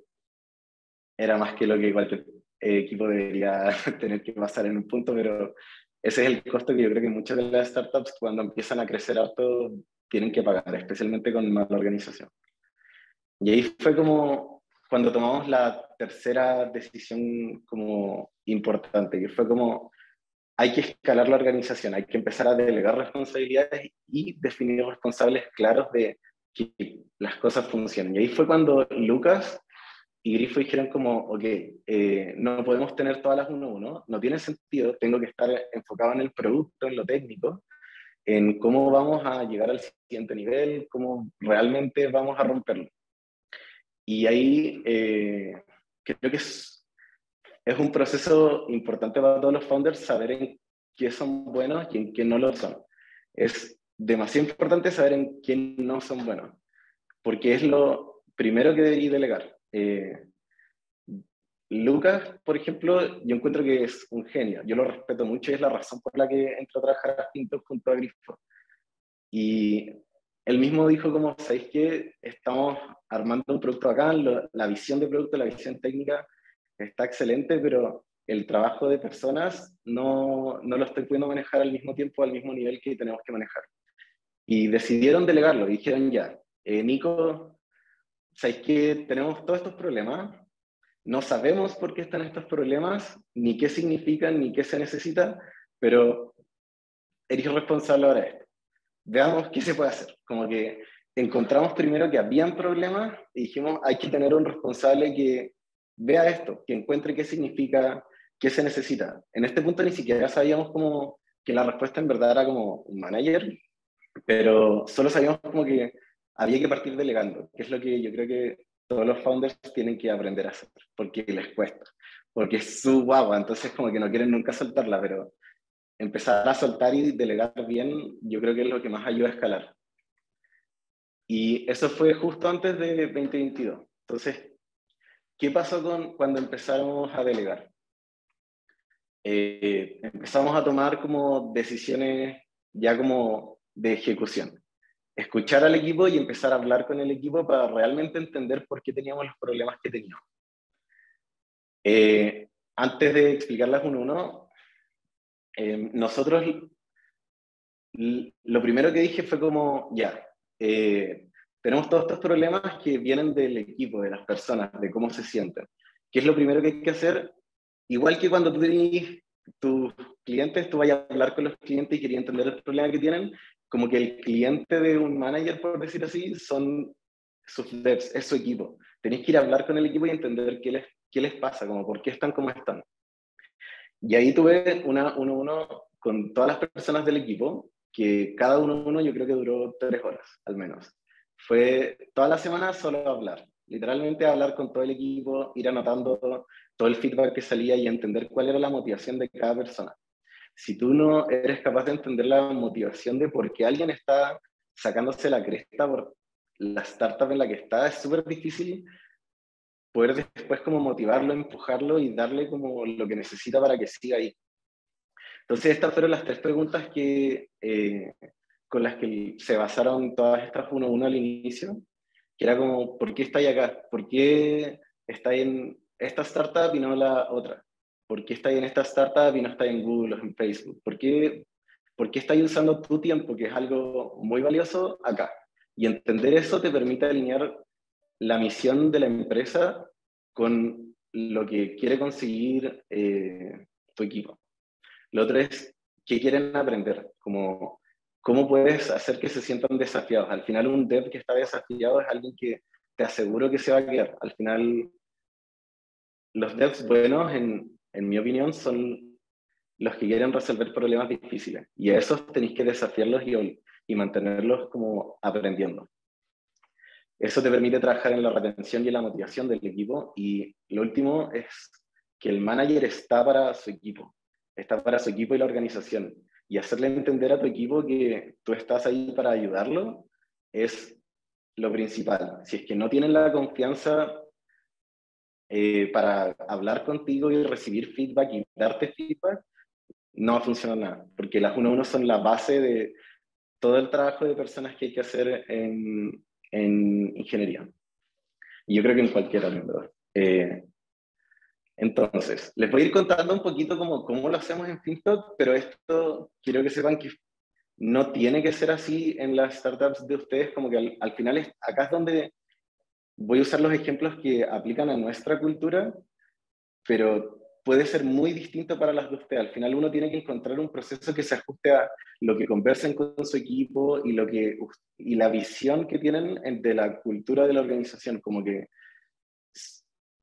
era más que lo que cualquier equipo debería tener que pasar en un punto, pero ese es el costo que yo creo que muchas de las startups cuando empiezan a crecer harto tienen que pagar, especialmente con mala organización. Y ahí fue como cuando tomamos la tercera decisión como importante, que fue como hay que escalar la organización, hay que empezar a delegar responsabilidades y definir responsables claros de que las cosas funcionen. Y ahí fue cuando Lucas y Grifo dijeron como, ok, no podemos tener todas las 1-1, no tiene sentido, tengo que estar enfocado en el producto, en lo técnico, en cómo vamos a llegar al siguiente nivel, cómo realmente vamos a romperlo. Y ahí creo que es un proceso importante para todos los founders saber en qué son buenos y en qué no lo son. Es demasiado importante saber en qué no son buenos, porque es lo primero que debería delegar. Lucas, por ejemplo, yo encuentro que es un genio. Yo lo respeto mucho y es la razón por la que entró a trabajar a Pinto junto a Grifo. Y él mismo dijo como, ¿sabéis qué? Estamos armando un producto acá, la visión de producto, la visión técnica está excelente, pero el trabajo de personas no lo estoy pudiendo manejar al mismo tiempo, al mismo nivel que tenemos que manejar. Y decidieron delegarlo y dijeron ya, Nico, ¿sabéis qué? Tenemos todos estos problemas, no sabemos por qué están estos problemas, ni qué significan, ni qué se necesita, pero eres responsable ahora de esto. Veamos qué se puede hacer. Como que encontramos primero que habían problemas y dijimos, hay que tener un responsable que vea esto, que encuentre qué significa, qué se necesita. En este punto ni siquiera sabíamos como que la respuesta en verdad era como un manager, pero solo sabíamos como que había que partir delegando, que es lo que yo creo que todos los founders tienen que aprender a hacer, porque les cuesta, porque es su guagua, entonces como que no quieren nunca soltarla, pero empezar a soltar y delegar bien, yo creo que es lo que más ayuda a escalar. Y eso fue justo antes de 2022. Entonces, ¿qué pasó cuando empezamos a delegar? Empezamos a tomar como decisiones ya como de ejecución. Escuchar al equipo y empezar a hablar con el equipo para realmente entender por qué teníamos los problemas que teníamos. Antes de explicarlas uno a uno, nosotros lo primero que dije fue como, ya, tenemos todos estos problemas que vienen del equipo, de las personas, de cómo se sienten. ¿Qué es lo primero que hay que hacer? Igual que cuando tú tenés tus clientes, tú vayas a hablar con los clientes y querías entender el problema que tienen, como que el cliente de un manager, por decir así, son sus devs, es su equipo. Tenéis que ir a hablar con el equipo y entender qué les pasa, como por qué están como están. Y ahí tuve uno a uno con todas las personas del equipo, que cada uno a uno yo creo que duró 3 horas, al menos. Fue toda la semana solo hablar, literalmente hablar con todo el equipo, ir anotando todo el feedback que salía y entender cuál era la motivación de cada persona. Si tú no eres capaz de entender la motivación de por qué alguien está sacándose la cresta por la startup en la que está, es súper difícil poder después como motivarlo, empujarlo y darle como lo que necesita para que siga ahí. Entonces estas fueron las 3 preguntas con las que se basaron todas estas uno a uno al inicio, que era como, ¿por qué estáis acá? ¿Por qué estáis en esta startup y no la otra? ¿Por qué estáis en esta startup y no estáis en Google o en Facebook? ¿Por qué estáis usando tu tiempo, que es algo muy valioso, acá? Y entender eso te permite alinear la misión de la empresa con lo que quiere conseguir tu equipo. Lo otro es qué quieren aprender, como cómo puedes hacer que se sientan desafiados. Al final un dev que está desafiado es alguien que te aseguro que se va a quedar. Al final los devs buenos, en mi opinión, son los que quieren resolver problemas difíciles. Y a esos tenéis que desafiarlos y mantenerlos como aprendiendo. Eso te permite trabajar en la retención y en la motivación del equipo. Y lo último es que el manager está para su equipo. Está para su equipo y la organización. Y hacerle entender a tu equipo que tú estás ahí para ayudarlo es lo principal. Si es que no tienen la confianza para hablar contigo y recibir feedback y darte feedback, no va a funcionar nada. Porque las 1 a 1 son la base de todo el trabajo de personas que hay que hacer en ingeniería. Y yo creo que en cualquier área, ¿verdad? Entonces, les voy a ir contando un poquito cómo lo hacemos en FinTalk, pero esto quiero que sepan que no tiene que ser así en las startups de ustedes, como que al final acá es donde voy a usar los ejemplos que aplican a nuestra cultura, pero puede ser muy distinto para las de ustedes. Al final uno tiene que encontrar un proceso que se ajuste a lo que conversen con su equipo y la visión que tienen de la cultura de la organización, como que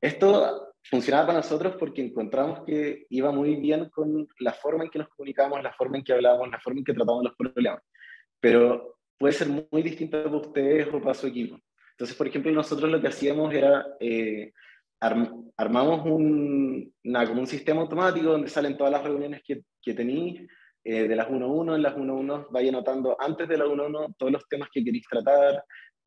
esto funcionaba para nosotros porque encontramos que iba muy bien con la forma en que nos comunicábamos, la forma en que hablábamos, la forma en que tratábamos los problemas. Pero puede ser muy distinto para ustedes o para su equipo. Entonces, por ejemplo, nosotros lo que hacíamos era armamos como un sistema automático donde salen todas las reuniones que tenéis de las 1 a 1. En las 1 a 1 vaya anotando antes de la 1 a 1 todos los temas que queréis tratar.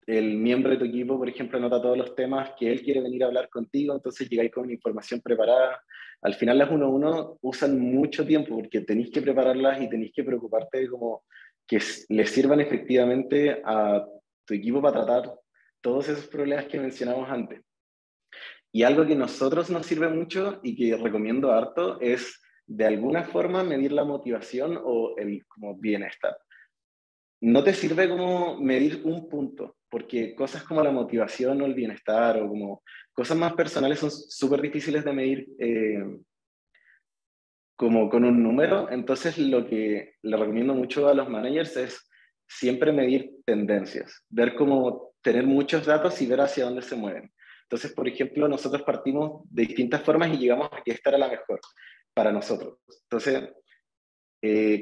El miembro de tu equipo, por ejemplo, anota todos los temas que él quiere venir a hablar contigo, entonces llegáis con información preparada. Al final las 1 a 1 usan mucho tiempo porque tenéis que prepararlas y tenéis que preocuparte de como que les sirvan efectivamente a tu equipo para tratar todos esos problemas que mencionamos antes. Y algo que a nosotros nos sirve mucho y que recomiendo harto es de alguna forma medir la motivación o el como bienestar. no te sirve como medir un punto, porque cosas como la motivación o el bienestar o como cosas más personales son súper difíciles de medir como con un número. Entonces lo que le recomiendo mucho a los managers es siempre medir tendencias, ver cómo tener muchos datos y ver hacia dónde se mueven. Entonces, por ejemplo, nosotros partimos de distintas formas y llegamos a que esta era la mejor para nosotros. Entonces,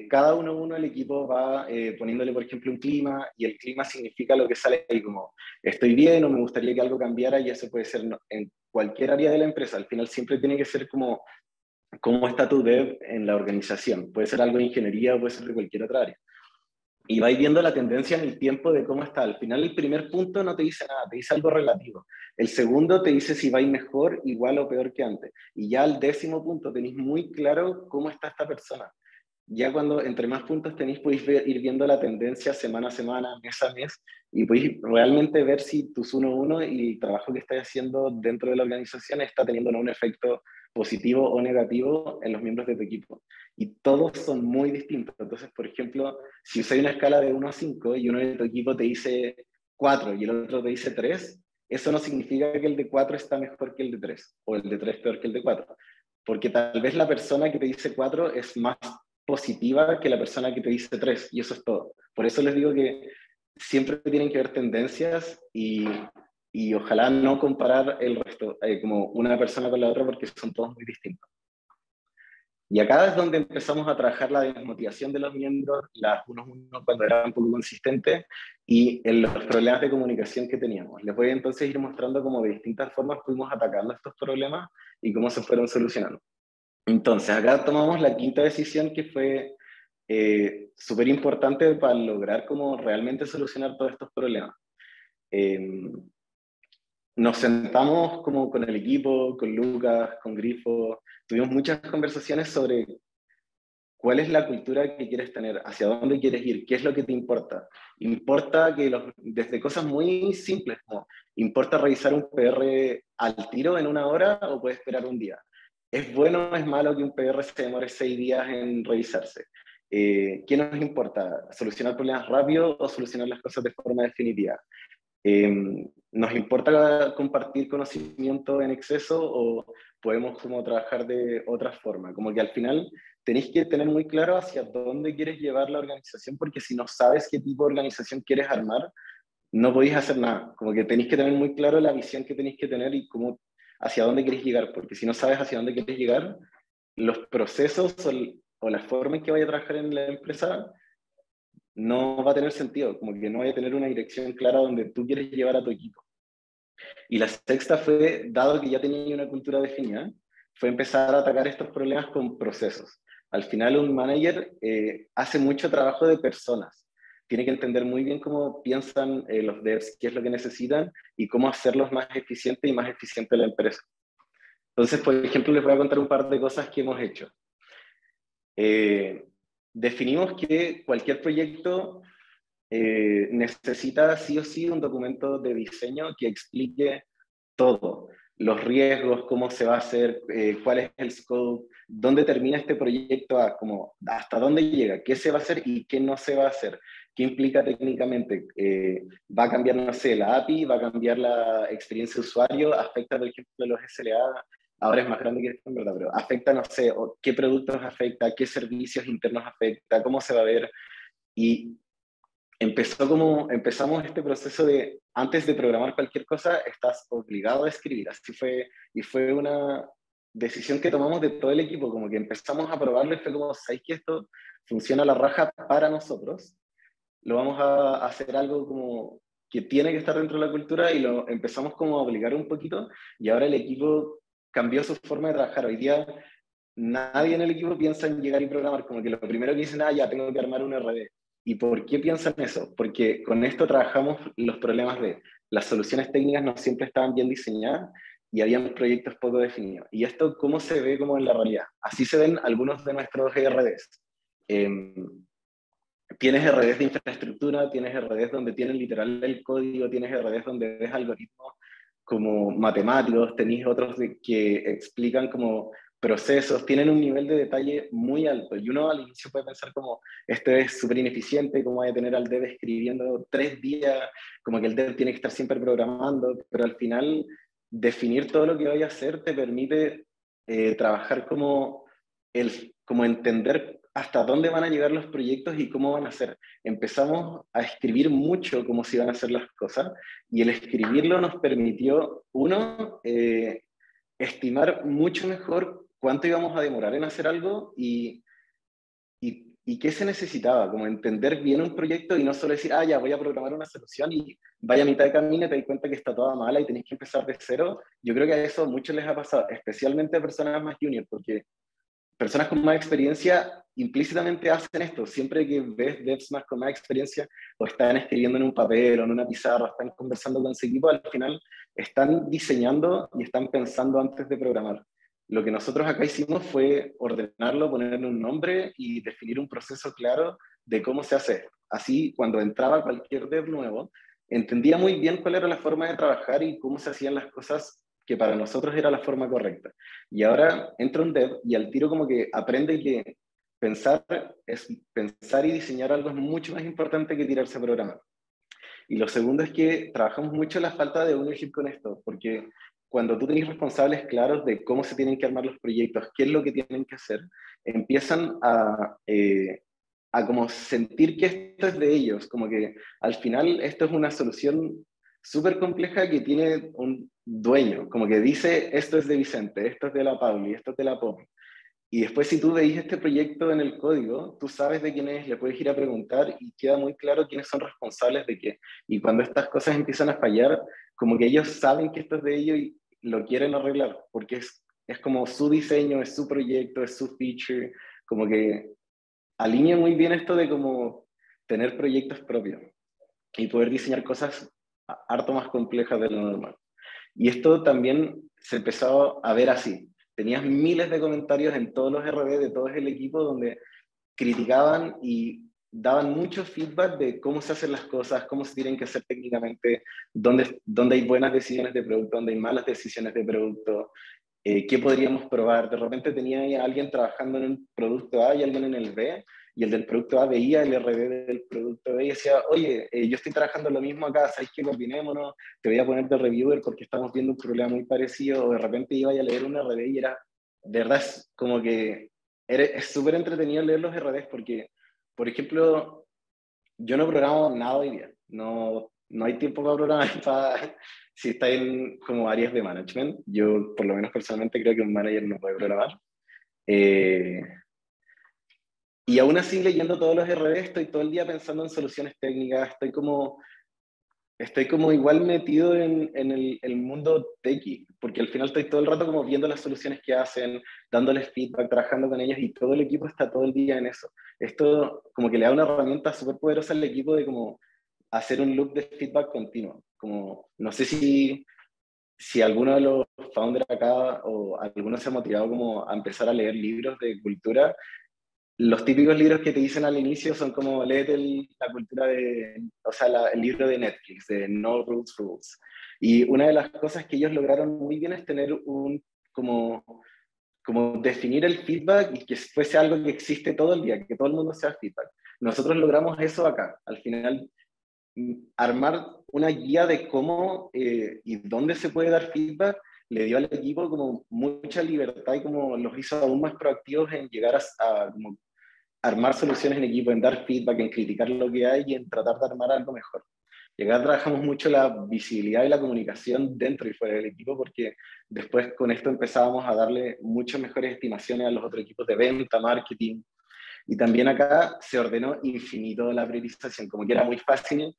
cada uno del equipo va poniéndole, por ejemplo, un clima, y el clima significa lo que sale ahí, como estoy bien o me gustaría que algo cambiara, y eso puede ser en cualquier área de la empresa. Al final siempre tiene que ser como cómo está tu dev en la organización. Puede ser algo de ingeniería o puede ser de cualquier otra área. Y vais viendo la tendencia en el tiempo de cómo está. Al final el primer punto no te dice nada, te dice algo relativo. El segundo te dice si vais mejor, igual o peor que antes. Y ya al 10.º punto tenéis muy claro cómo está esta persona. Ya cuando entre más puntos tenéis, podéis ir viendo la tendencia semana a semana, mes a mes, y podéis realmente ver si tus 1-1 y el trabajo que estáis haciendo dentro de la organización está teniendo un efecto positivo o negativo en los miembros de tu equipo. Y todos son muy distintos. Entonces, por ejemplo, si usáis una escala de 1 a 5 y uno de tu equipo te dice 4 y el otro te dice 3, eso no significa que el de 4 está mejor que el de 3 o el de 3 peor que el de 4. Porque tal vez la persona que te dice 4 es más positiva que la persona que te dice 3, y eso es todo. Por eso les digo que siempre tienen que haber tendencias y ojalá no comparar el resto, como una persona con la otra, porque son todos muy distintos. Y acá es donde empezamos a trabajar la desmotivación de los miembros, las 1-1 cuando eran poco consistentes, y en los problemas de comunicación que teníamos. Les voy a entonces ir mostrando cómo de distintas formas fuimos atacando estos problemas y cómo se fueron solucionando. Entonces, acá tomamos la quinta decisión, que fue súper importante para lograr como realmente solucionar todos estos problemas. Nos sentamos como con el equipo, con Lucas, con Grifo, tuvimos muchas conversaciones sobre cuál es la cultura que quieres tener, hacia dónde quieres ir, qué es lo que te importa. Importa que desde cosas muy simples, como importa revisar un PR al tiro en 1 hora o puede esperar un día. ¿Es bueno o es malo que un PR se demore 6 días en revisarse? ¿Qué nos importa? ¿Solucionar problemas rápido o solucionar las cosas de forma definitiva? ¿Nos importa compartir conocimiento en exceso o podemos como trabajar de otra forma? Como que al final tenéis que tener muy claro hacia dónde quieres llevar la organización, porque si no sabes qué tipo de organización quieres armar, no podéis hacer nada. Como que tenéis que tener muy claro la visión que tenéis que tener y cómo, hacia dónde queréis llegar, porque si no sabes hacia dónde queréis llegar, los procesos o la forma en que vaya a trabajar en la empresa no va a tener sentido, como que no vaya a tener una dirección clara donde tú quieres llevar a tu equipo. Y la sexta fue, dado que ya tenía una cultura definida, fue empezar a atacar estos problemas con procesos. Al final un manager hace mucho trabajo de personas. Tiene que entender muy bien cómo piensan los devs, qué es lo que necesitan y cómo hacerlos más eficientes y más eficiente la empresa. Entonces, por ejemplo, les voy a contar un par de cosas que hemos hecho. Definimos que cualquier proyecto necesita sí o sí un documento de diseño que explique todo, los riesgos, cómo se va a hacer, cuál es el scope, dónde termina este proyecto, como hasta dónde llega, qué se va a hacer y qué no se va a hacer, qué implica técnicamente. Va a cambiar, no sé, la API, va a cambiar la experiencia de usuario, afecta, por ejemplo, los SLA. Ahora es más grande que esto, en verdad, pero afecta, no sé, qué productos afecta, qué servicios internos afecta, cómo se va a ver. Y empezamos este proceso de, antes de programar cualquier cosa, estás obligado a escribir. Así fue, y fue una decisión que tomamos de todo el equipo, como que empezamos a probarlo y fue como, ¿sabéis que esto funciona a la raja para nosotros? Lo vamos a hacer algo como que tiene que estar dentro de la cultura, y lo empezamos como a obligar un poquito, y ahora el equipo cambió su forma de trabajar. Hoy día nadie en el equipo piensa en llegar y programar, como que lo primero que dicen, ya tengo que armar un RD. ¿Y por qué piensan eso? Porque con esto trabajamos los problemas de las soluciones técnicas no siempre estaban bien diseñadas y habían proyectos poco definidos. ¿Y esto cómo se ve como en la realidad? Así se ven algunos de nuestros RDs. Tienes RDs de infraestructura, tienes RDs donde tienen literal el código, tienes RDs donde ves algoritmos como matemáticos, tenéis otros que explican como procesos, tienen un nivel de detalle muy alto. Y uno al inicio puede pensar como, esto es súper ineficiente, cómo voy a tener al dev escribiendo 3 días, como que el dev tiene que estar siempre programando, pero al final definir todo lo que vaya a hacer te permite trabajar como entender hasta dónde van a llegar los proyectos y cómo van a ser. Empezamos a escribir mucho cómo se iban a hacer las cosas y el escribirlo nos permitió, uno, estimar mucho mejor cuánto íbamos a demorar en hacer algo y qué se necesitaba, como entender bien un proyecto y no solo decir, ya voy a programar una solución y vaya a mitad de camino y te das cuenta que está toda mala y tenés que empezar de cero. Yo creo que a eso a muchos les ha pasado, especialmente a personas más junior, porque personas con más experiencia implícitamente hacen esto. Siempre que ves devs más con más experiencia o están escribiendo en un papel o en una pizarra, o están conversando con su equipo, al final están diseñando y están pensando antes de programar. Lo que nosotros acá hicimos fue ordenarlo, ponerle un nombre y definir un proceso claro de cómo se hace. Así, cuando entraba cualquier dev nuevo, entendía muy bien cuál era la forma de trabajar y cómo se hacían las cosas que para nosotros era la forma correcta. Y ahora entra un dev y al tiro como que aprende que pensar y diseñar algo es mucho más importante que tirarse a programar. Y lo segundo es que trabajamos mucho la falta de ownership con esto, porque cuando tú tenés responsables claros de cómo se tienen que armar los proyectos, qué es lo que tienen que hacer, empiezan a como sentir que esto es de ellos, como que al final esto es una solución súper compleja que tiene un dueño, como que dice esto es de Vicente, esto es de la Pauli, esto es de la Pop. Y después si tú veis este proyecto en el código, tú sabes de quién es, le puedes ir a preguntar y queda muy claro quiénes son responsables de qué. Y cuando estas cosas empiezan a fallar, como que ellos saben que esto es de ellos y lo quieren arreglar, porque es como su diseño, es su proyecto, es su feature, como que alinea muy bien esto de como tener proyectos propios y poder diseñar cosas harto más complejas de lo normal. Y esto también se empezó a ver así. Tenías miles de comentarios en todos los RD de todo el equipo donde criticaban y daban mucho feedback de cómo se hacen las cosas, cómo se tienen que hacer técnicamente, dónde hay buenas decisiones de producto, dónde hay malas decisiones de producto, qué podríamos probar. De repente tenía alguien trabajando en un producto A y alguien en el B, y el del producto A veía el RD del producto B y decía, oye, yo estoy trabajando lo mismo acá, ¿sabes qué? Coordinémonos, te voy a poner de reviewer porque estamos viendo un problema muy parecido, o de repente iba a leer un RD y era, de verdad, es como que es súper entretenido leer los RDs porque, por ejemplo, yo no programo nada hoy día, no hay tiempo para programar si está en como áreas de management. Yo, por lo menos personalmente, creo que un manager no puede programar. Eh, y aún así, leyendo todos los RD, estoy todo el día pensando en soluciones técnicas, estoy como igual metido en el mundo techy, porque al final estoy todo el rato como viendo las soluciones que hacen, dándoles feedback, trabajando con ellos y todo el equipo está todo el día en eso. Esto como que le da una herramienta súper poderosa al equipo de como hacer un loop de feedback continuo. Como, no sé si alguno de los founders acá o alguno se ha motivado como a empezar a leer libros de cultura. Los típicos libros que te dicen al inicio son como léete la cultura o sea, el libro de Netflix, de No Rules Rules. Y una de las cosas que ellos lograron muy bien es tener como, como definir el feedback y que fuese algo que existe todo el día, que todo el mundo sea feedback. Nosotros logramos eso acá. Al final, armar una guía de cómo y dónde se puede dar feedback le dio al equipo como mucha libertad y como los hizo aún más proactivos en llegar a como armar soluciones en equipo, en dar feedback, en criticar lo que hay y en tratar de armar algo mejor. Y acá trabajamos mucho la visibilidad y la comunicación dentro y fuera del equipo, porque después con esto empezábamos a darle muchas mejores estimaciones a los otros equipos de venta, marketing. Y también acá se ordenó infinito la priorización, como que era muy fácil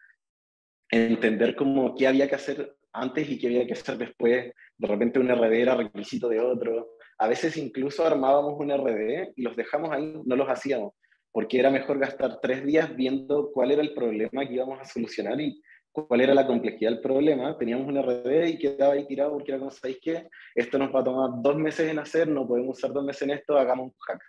entender como qué había que hacer antes y qué había que hacer después. De repente un RD era requisito de otro. A veces incluso armábamos un RD y los dejamos ahí, no los hacíamos, porque era mejor gastar 3 días viendo cuál era el problema que íbamos a solucionar y cuál era la complejidad del problema. Teníamos un RD y quedaba ahí tirado porque era como, ¿sabéis qué? Esto nos va a tomar 2 meses en hacer, no podemos usar 2 meses en esto, hagamos un hack.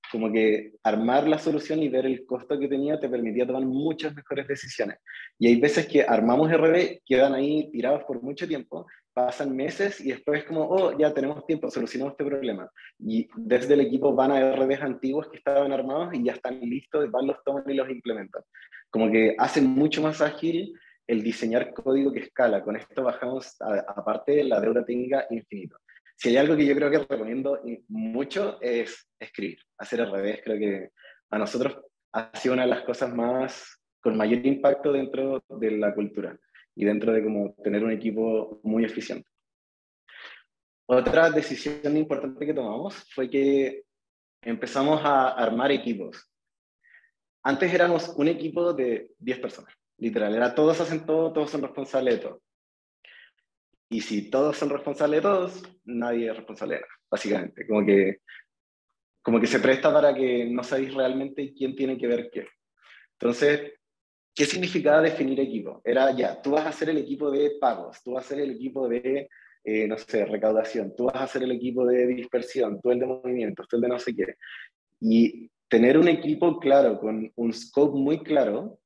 Como que armar la solución y ver el costo que tenía te permitía tomar muchas mejores decisiones. Y hay veces que armamos RD, quedan ahí tirados por mucho tiempo, pasan meses y después es como, oh, ya tenemos tiempo, solucionamos este problema. Y desde el equipo van a RDs antiguos que estaban armados y ya están listos, van, los toman y los implementan. Como que hace mucho más ágil el diseñar código que escala. Con esto bajamos, aparte, la deuda técnica infinito. Si hay algo que yo creo que recomiendo mucho es escribir, hacer RDs. Creo que a nosotros ha sido una de las cosas más con mayor impacto dentro de la cultura y dentro de como tener un equipo muy eficiente. Otra decisión importante que tomamos fue que empezamos a armar equipos. Antes éramos un equipo de 10 personas, literal, era todos hacen todo, todos son responsables de todo. Y si todos son responsables de todos, nadie es responsable de nada, básicamente. Como que se presta para que no sabéis realmente quién tiene que ver qué. Entonces, ¿qué significaba definir equipo? Era ya, tú vas a ser el equipo de pagos, tú vas a ser el equipo de, no sé, recaudación, tú vas a ser el equipo de dispersión, tú el de movimientos, tú el de no sé qué. Y tener un equipo claro, con un scope muy claro,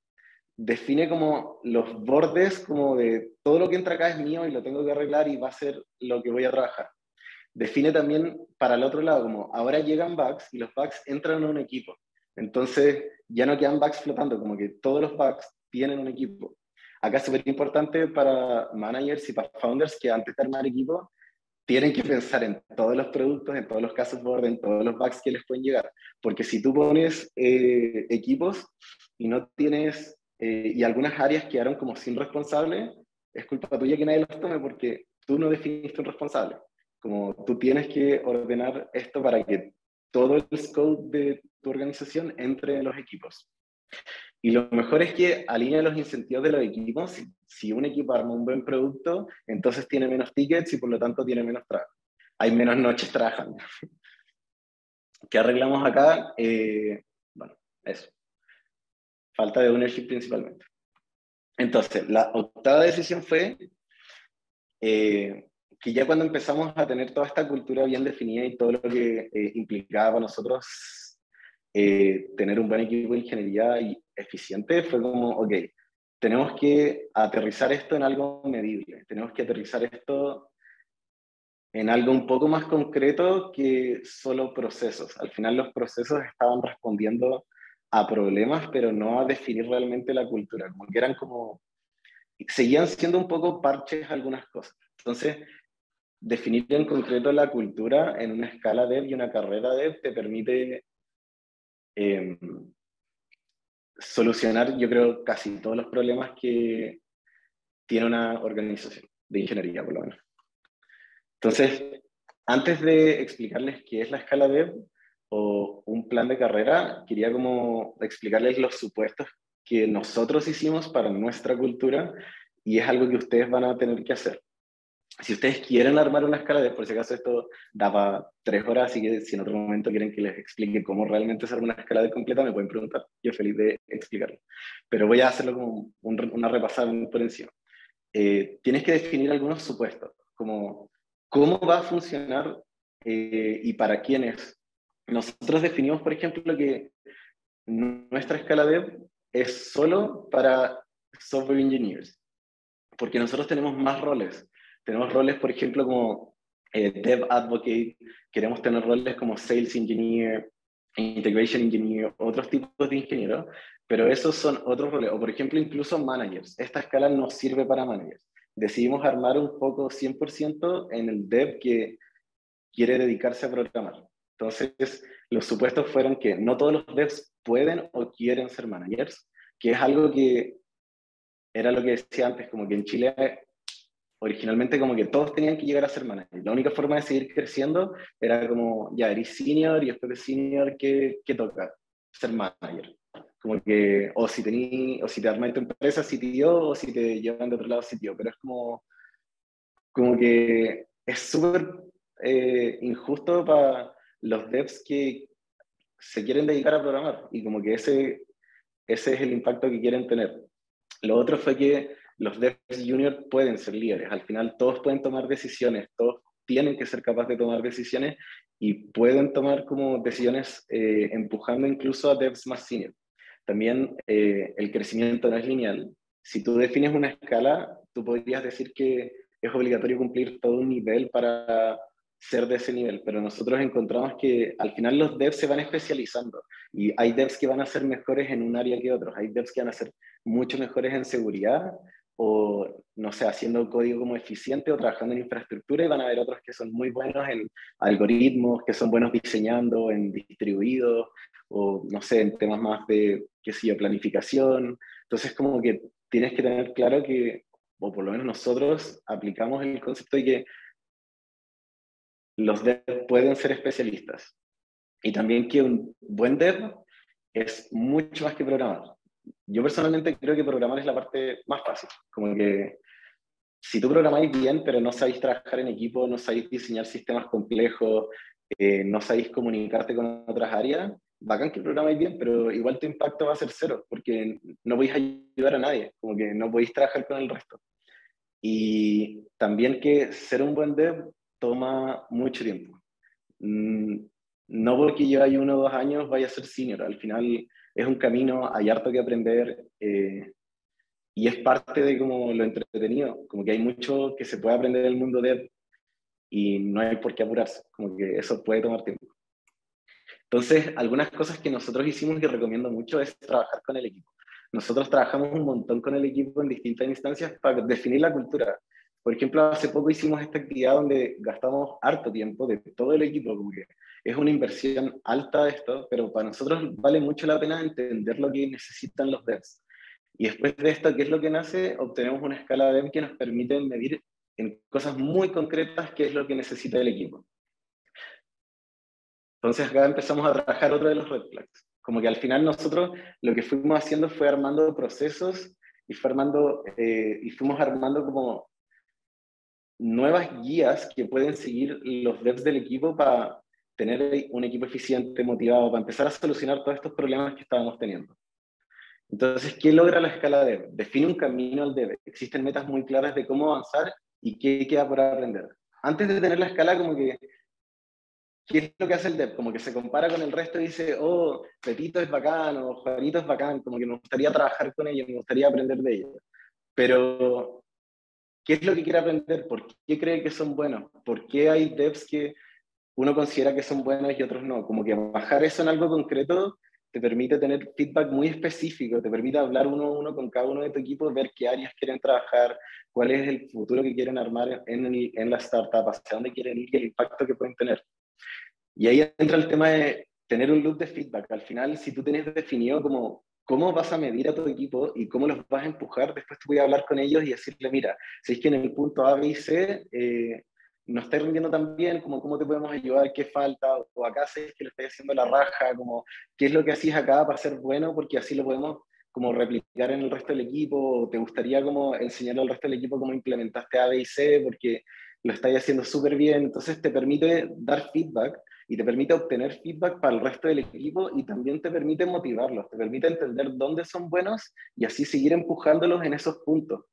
define como los bordes, como de todo lo que entra acá es mío y lo tengo que arreglar y va a ser lo que voy a trabajar. Define también para el otro lado, como ahora llegan bugs y los bugs entran en un equipo. Entonces ya no quedan bugs flotando, como que todos los bugs tienen un equipo. Acá es súper importante para managers y para founders que antes de armar equipo tienen que pensar en todos los productos, en todos los casos borde, en todos los bugs que les pueden llegar. Porque si tú pones equipos y no tienes, y algunas áreas quedaron como sin responsable, es culpa tuya que nadie los tome porque tú no definiste un responsable. Como tú tienes que ordenar esto para que todo el scope de tu organización entre en los equipos. Y lo mejor es que alinea los incentivos de los equipos. Si un equipo arma un buen producto, entonces tiene menos tickets y por lo tanto tiene menos trabajo. Hay menos noches trabajando. ¿Qué arreglamos acá? Bueno, eso. Falta de ownership principalmente. Entonces, la octava decisión fue que ya cuando empezamos a tener toda esta cultura bien definida y todo lo que implicaba para nosotros tener un buen equipo de ingeniería y eficiente, fue como, ok, tenemos que aterrizar esto en algo medible, tenemos que aterrizar esto en algo un poco más concreto que solo procesos. Al final los procesos estaban respondiendo a problemas, pero no a definir realmente la cultura, como que eran como, seguían siendo un poco parches algunas cosas. Entonces, definir en concreto la cultura en una escala dev y una carrera dev te permite eh, solucionar, yo creo, casi todos los problemas que tiene una organización de ingeniería, por lo menos. Entonces, antes de explicarles qué es la escala dev o un plan de carrera, quería como explicarles los supuestos que nosotros hicimos para nuestra cultura y es algo que ustedes van a tener que hacer. Si ustedes quieren armar una escala dev, por si acaso esto daba 3 horas, así que si en otro momento quieren que les explique cómo realmente se arma una escala dev completa, me pueden preguntar. Yo feliz de explicarlo. Pero voy a hacerlo como una repasada por encima. Tienes que definir algunos supuestos, como cómo va a funcionar y para quiénes. Nosotros definimos, por ejemplo, que nuestra escala dev es solo para software engineers, porque nosotros tenemos más roles. Tenemos roles, por ejemplo, como Dev Advocate, queremos tener roles como Sales Engineer, Integration Engineer, otros tipos de ingenieros, pero esos son otros roles. O, por ejemplo, incluso Managers. Esta escala no sirve para Managers. Decidimos armar un poco 100% en el Dev que quiere dedicarse a programar. Entonces, los supuestos fueron que no todos los devs pueden o quieren ser managers, que es algo que era lo que decía antes, como que en Chile originalmente como que todos tenían que llegar a ser manager. La única forma de seguir creciendo era como, ya, eres senior y después de senior, ¿qué toca? Ser manager. Como que, o si te armas tu empresa, CTO, o si te llevan de otro lado, CTO. Pero es como que es súper injusto para los devs que se quieren dedicar a programar. Y como que ese es el impacto que quieren tener. Lo otro fue que los devs junior pueden ser líderes. Al final todos pueden tomar decisiones, todos tienen que ser capaces de tomar decisiones y pueden tomar como decisiones empujando incluso a devs más senior. También el crecimiento no es lineal. Si tú defines una escala, tú podrías decir que es obligatorio cumplir todo un nivel para ser de ese nivel, pero nosotros encontramos que al final los devs se van especializando y hay devs que van a ser mejores en un área que otros, hay devs que van a ser mucho mejores en seguridad o, no sé, haciendo código como eficiente o trabajando en infraestructura, y van a haber otros que son muy buenos en algoritmos, que son buenos diseñando, en distribuidos, o no sé, en temas más de, qué sé yo, planificación. Entonces, como que tienes que tener claro que, o por lo menos nosotros aplicamos el concepto de que los devs pueden ser especialistas. Y también que un buen dev es mucho más que programar. Yo personalmente creo que programar es la parte más fácil. Como que si tú programáis bien, pero no sabéis trabajar en equipo, no sabéis diseñar sistemas complejos, no sabéis comunicarte con otras áreas, bacán que programáis bien, pero igual tu impacto va a ser cero, porque no podéis ayudar a nadie, como que no podéis trabajar con el resto. Y también que ser un buen dev toma mucho tiempo. Mm, No porque lleváis 1 o 2 años vaya a ser senior, al final es un camino, hay harto que aprender, y es parte de como lo entretenido, como que hay mucho que se puede aprender en el mundo dev y no hay por qué apurarse, como que eso puede tomar tiempo. Entonces, algunas cosas que nosotros hicimos y recomiendo mucho es trabajar con el equipo. Nosotros trabajamos un montón con el equipo en distintas instancias para definir la cultura. Por ejemplo, hace poco hicimos esta actividad donde gastamos harto tiempo de todo el equipo, como que es una inversión alta esto, pero para nosotros vale mucho la pena entender lo que necesitan los devs. Y después de esto, ¿qué es lo que nace? Obtenemos una escala de que nos permite medir en cosas muy concretas qué es lo que necesita el equipo. Entonces acá empezamos a trabajar otro de los red flags. Como que al final nosotros lo que fuimos haciendo fue armando procesos y fuimos armando como nuevas guías que pueden seguir los devs del equipo para tener un equipo eficiente, motivado, para empezar a solucionar todos estos problemas que estábamos teniendo. Entonces, ¿qué logra la escala dev? Define un camino al dev. Existen metas muy claras de cómo avanzar y qué queda por aprender. Antes de tener la escala, como que, ¿qué es lo que hace el dev? Como que se compara con el resto y dice, oh, Petito es bacán o Juanito es bacán, como que me gustaría trabajar con ellos, me gustaría aprender de ellos. Pero, ¿qué es lo que quiere aprender? ¿Por qué cree que son buenos? ¿Por qué hay devs que uno considera que son buenos y otros no? Como que bajar eso en algo concreto te permite tener feedback muy específico, te permite hablar uno a uno con cada uno de tu equipo, ver qué áreas quieren trabajar, cuál es el futuro que quieren armar en la startup, hacia dónde quieren ir y el impacto que pueden tener. Y ahí entra el tema de tener un loop de feedback. Al final, si tú tienes definido como cómo vas a medir a tu equipo y cómo los vas a empujar, después tú voy a hablar con ellos y decirle, mira, si es que en el punto A, B y C no estáis rindiendo tan bien, como cómo te podemos ayudar, qué falta, o acá sé que lo estáis haciendo la raja, como qué es lo que hacís acá para ser bueno, porque así lo podemos como replicar en el resto del equipo, o te gustaría como enseñar al resto del equipo cómo implementaste A, B y C, porque lo estáis haciendo súper bien. Entonces te permite dar feedback y te permite obtener feedback para el resto del equipo y también te permite motivarlos, te permite entender dónde son buenos y así seguir empujándolos en esos puntos.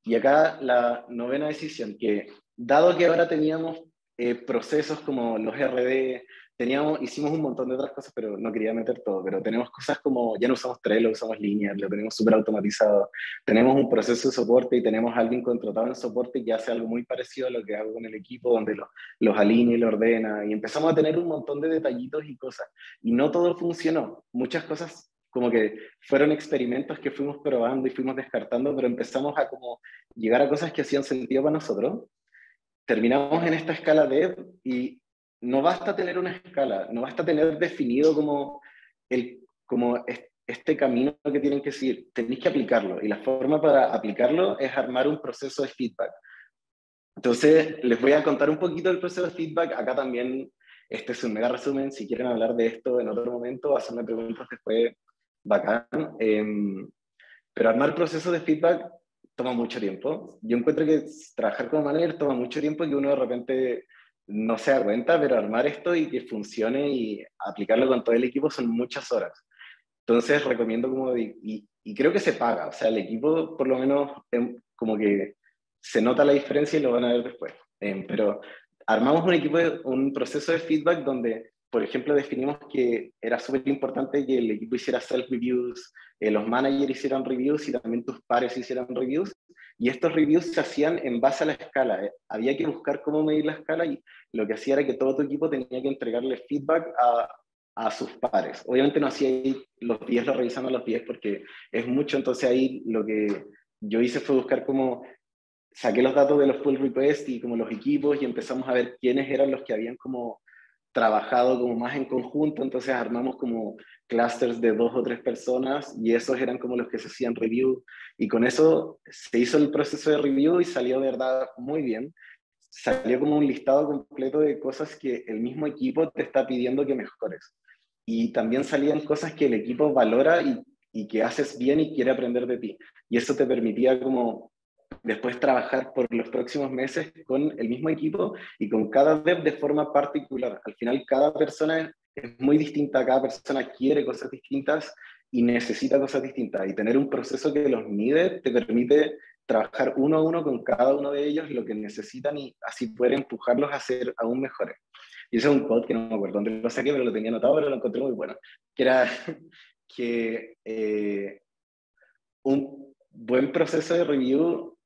Y acá la novena decisión, que dado que ahora teníamos procesos como los RD, hicimos un montón de otras cosas, pero no quería meter todo, pero tenemos cosas como, ya no usamos Trello, usamos Linear, lo tenemos súper automatizado, tenemos un proceso de soporte y tenemos a alguien contratado en soporte que hace algo muy parecido a lo que hago con el equipo, donde los alinea y lo ordena, y empezamos a tener un montón de detallitos y cosas, y no todo funcionó, muchas cosas como que fueron experimentos que fuimos probando y fuimos descartando, pero empezamos a como llegar a cosas que hacían sentido para nosotros. Terminamos en esta escala de y no basta tener una escala, no basta tener definido como este camino que tienen que seguir, tenéis que aplicarlo y la forma para aplicarlo es armar un proceso de feedback. Entonces, les voy a contar un poquito del proceso de feedback. Acá también, este es un mega resumen. Si quieren hablar de esto en otro momento, hacerme preguntas después, bacán. Pero armar procesos de feedback toma mucho tiempo. Yo encuentro que trabajar como manager toma mucho tiempo y que uno de repente no se da cuenta, pero armar esto y que funcione y aplicarlo con todo el equipo son muchas horas. Entonces recomiendo como, y creo que se paga, o sea, el equipo por lo menos como que se nota la diferencia y lo van a ver después. Pero armamos un equipo, un proceso de feedback donde, por ejemplo, definimos que era súper importante que el equipo hiciera self-reviews, los managers hicieran reviews y también tus pares hicieran reviews. y estos reviews se hacían en base a la escala. Había que buscar cómo medir la escala y lo que hacía era que todo tu equipo tenía que entregarle feedback a sus pares. Obviamente no hacía ahí los 10, lo revisando a los 10 porque es mucho, entonces ahí lo que yo hice fue buscar cómo saqué los datos de los pull requests y como los equipos y empezamos a ver quiénes eran los que habían como trabajado como más en conjunto, entonces armamos como clusters de 2 o 3 personas y esos eran como los que se hacían review y con eso se hizo el proceso de review y salió de verdad muy bien. Salió como un listado completo de cosas que el mismo equipo te está pidiendo que mejores. Y también salían cosas que el equipo valora y que haces bien y quiere aprender de ti. Y eso te permitía como después trabajar por los próximos meses con el mismo equipo y con cada dev de forma particular. Al final, cada persona es muy distinta, cada persona quiere cosas distintas y necesita cosas distintas. Y tener un proceso que los mide te permite trabajar uno a uno con cada uno de ellos lo que necesitan y así poder empujarlos a ser aún mejores. Y ese es un code que no me acuerdo dónde lo saqué, pero lo tenía anotado, pero lo encontré muy bueno. Que era que un buen proceso de review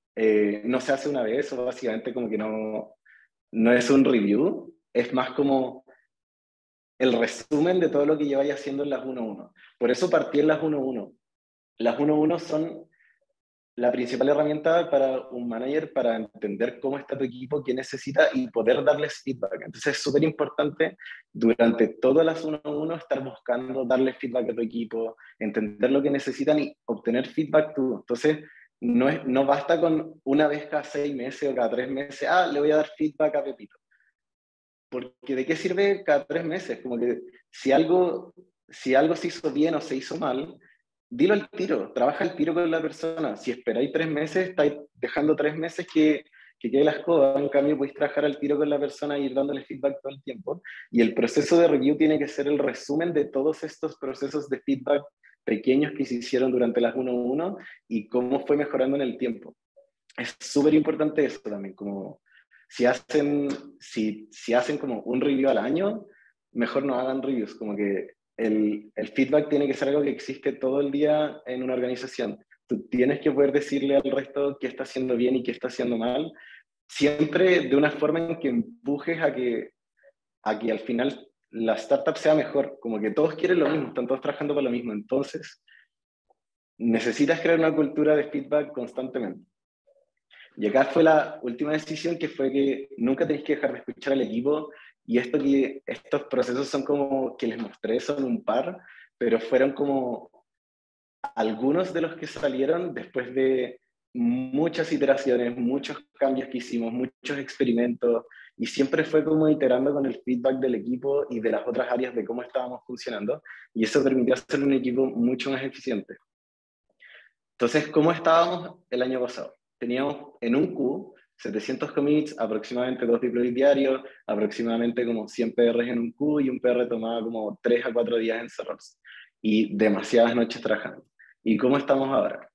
no se hace una vez, o básicamente como que no es un review, es más como el resumen de todo lo que lleváis haciendo en las 1-1. Por eso partí en las 1-1. Las 1-1 son la principal herramienta para un manager para entender cómo está tu equipo, qué necesita y poder darles feedback. Entonces es súper importante durante todas las 1-1 estar buscando darle feedback a tu equipo, entender lo que necesitan y obtener feedback tú. Entonces no basta con una vez cada 6 meses o cada 3 meses, le voy a dar feedback a Pepito. Porque ¿de qué sirve cada 3 meses? Como que si algo se hizo bien o se hizo mal, dilo al tiro, trabaja al tiro con la persona. Si esperáis 3 meses, estáis dejando 3 meses que quede la escoba. En cambio, podéis trabajar al tiro con la persona y ir dándole feedback todo el tiempo. Y el proceso de review tiene que ser el resumen de todos estos procesos de feedback pequeños que se hicieron durante las 1-1 y cómo fue mejorando en el tiempo. Es súper importante eso también, como si hacen como un review al año, mejor no hagan reviews, como que el feedback tiene que ser algo que existe todo el día en una organización. Tú tienes que poder decirle al resto qué está haciendo bien y qué está haciendo mal, siempre de una forma en que empujes a que al final la startup sea mejor, como que todos quieren lo mismo, están todos trabajando para lo mismo, entonces necesitas crear una cultura de feedback constantemente. Y acá fue la última decisión, que fue que nunca tenéis que dejar de escuchar al equipo, y estos procesos son como que les mostré, son un par, pero fueron como algunos de los que salieron después de muchas iteraciones, muchos cambios que hicimos, muchos experimentos, y siempre fue como iterando con el feedback del equipo y de las otras áreas de cómo estábamos funcionando, y eso permitió hacer un equipo mucho más eficiente. Entonces, ¿cómo estábamos el año pasado? Teníamos en un Q 700 commits, aproximadamente 2 deploys diarios, aproximadamente como 100 PRs en un Q y un PR tomaba como 3 a 4 días en cerrarse. Y demasiadas noches trabajando. ¿Y cómo estamos ahora?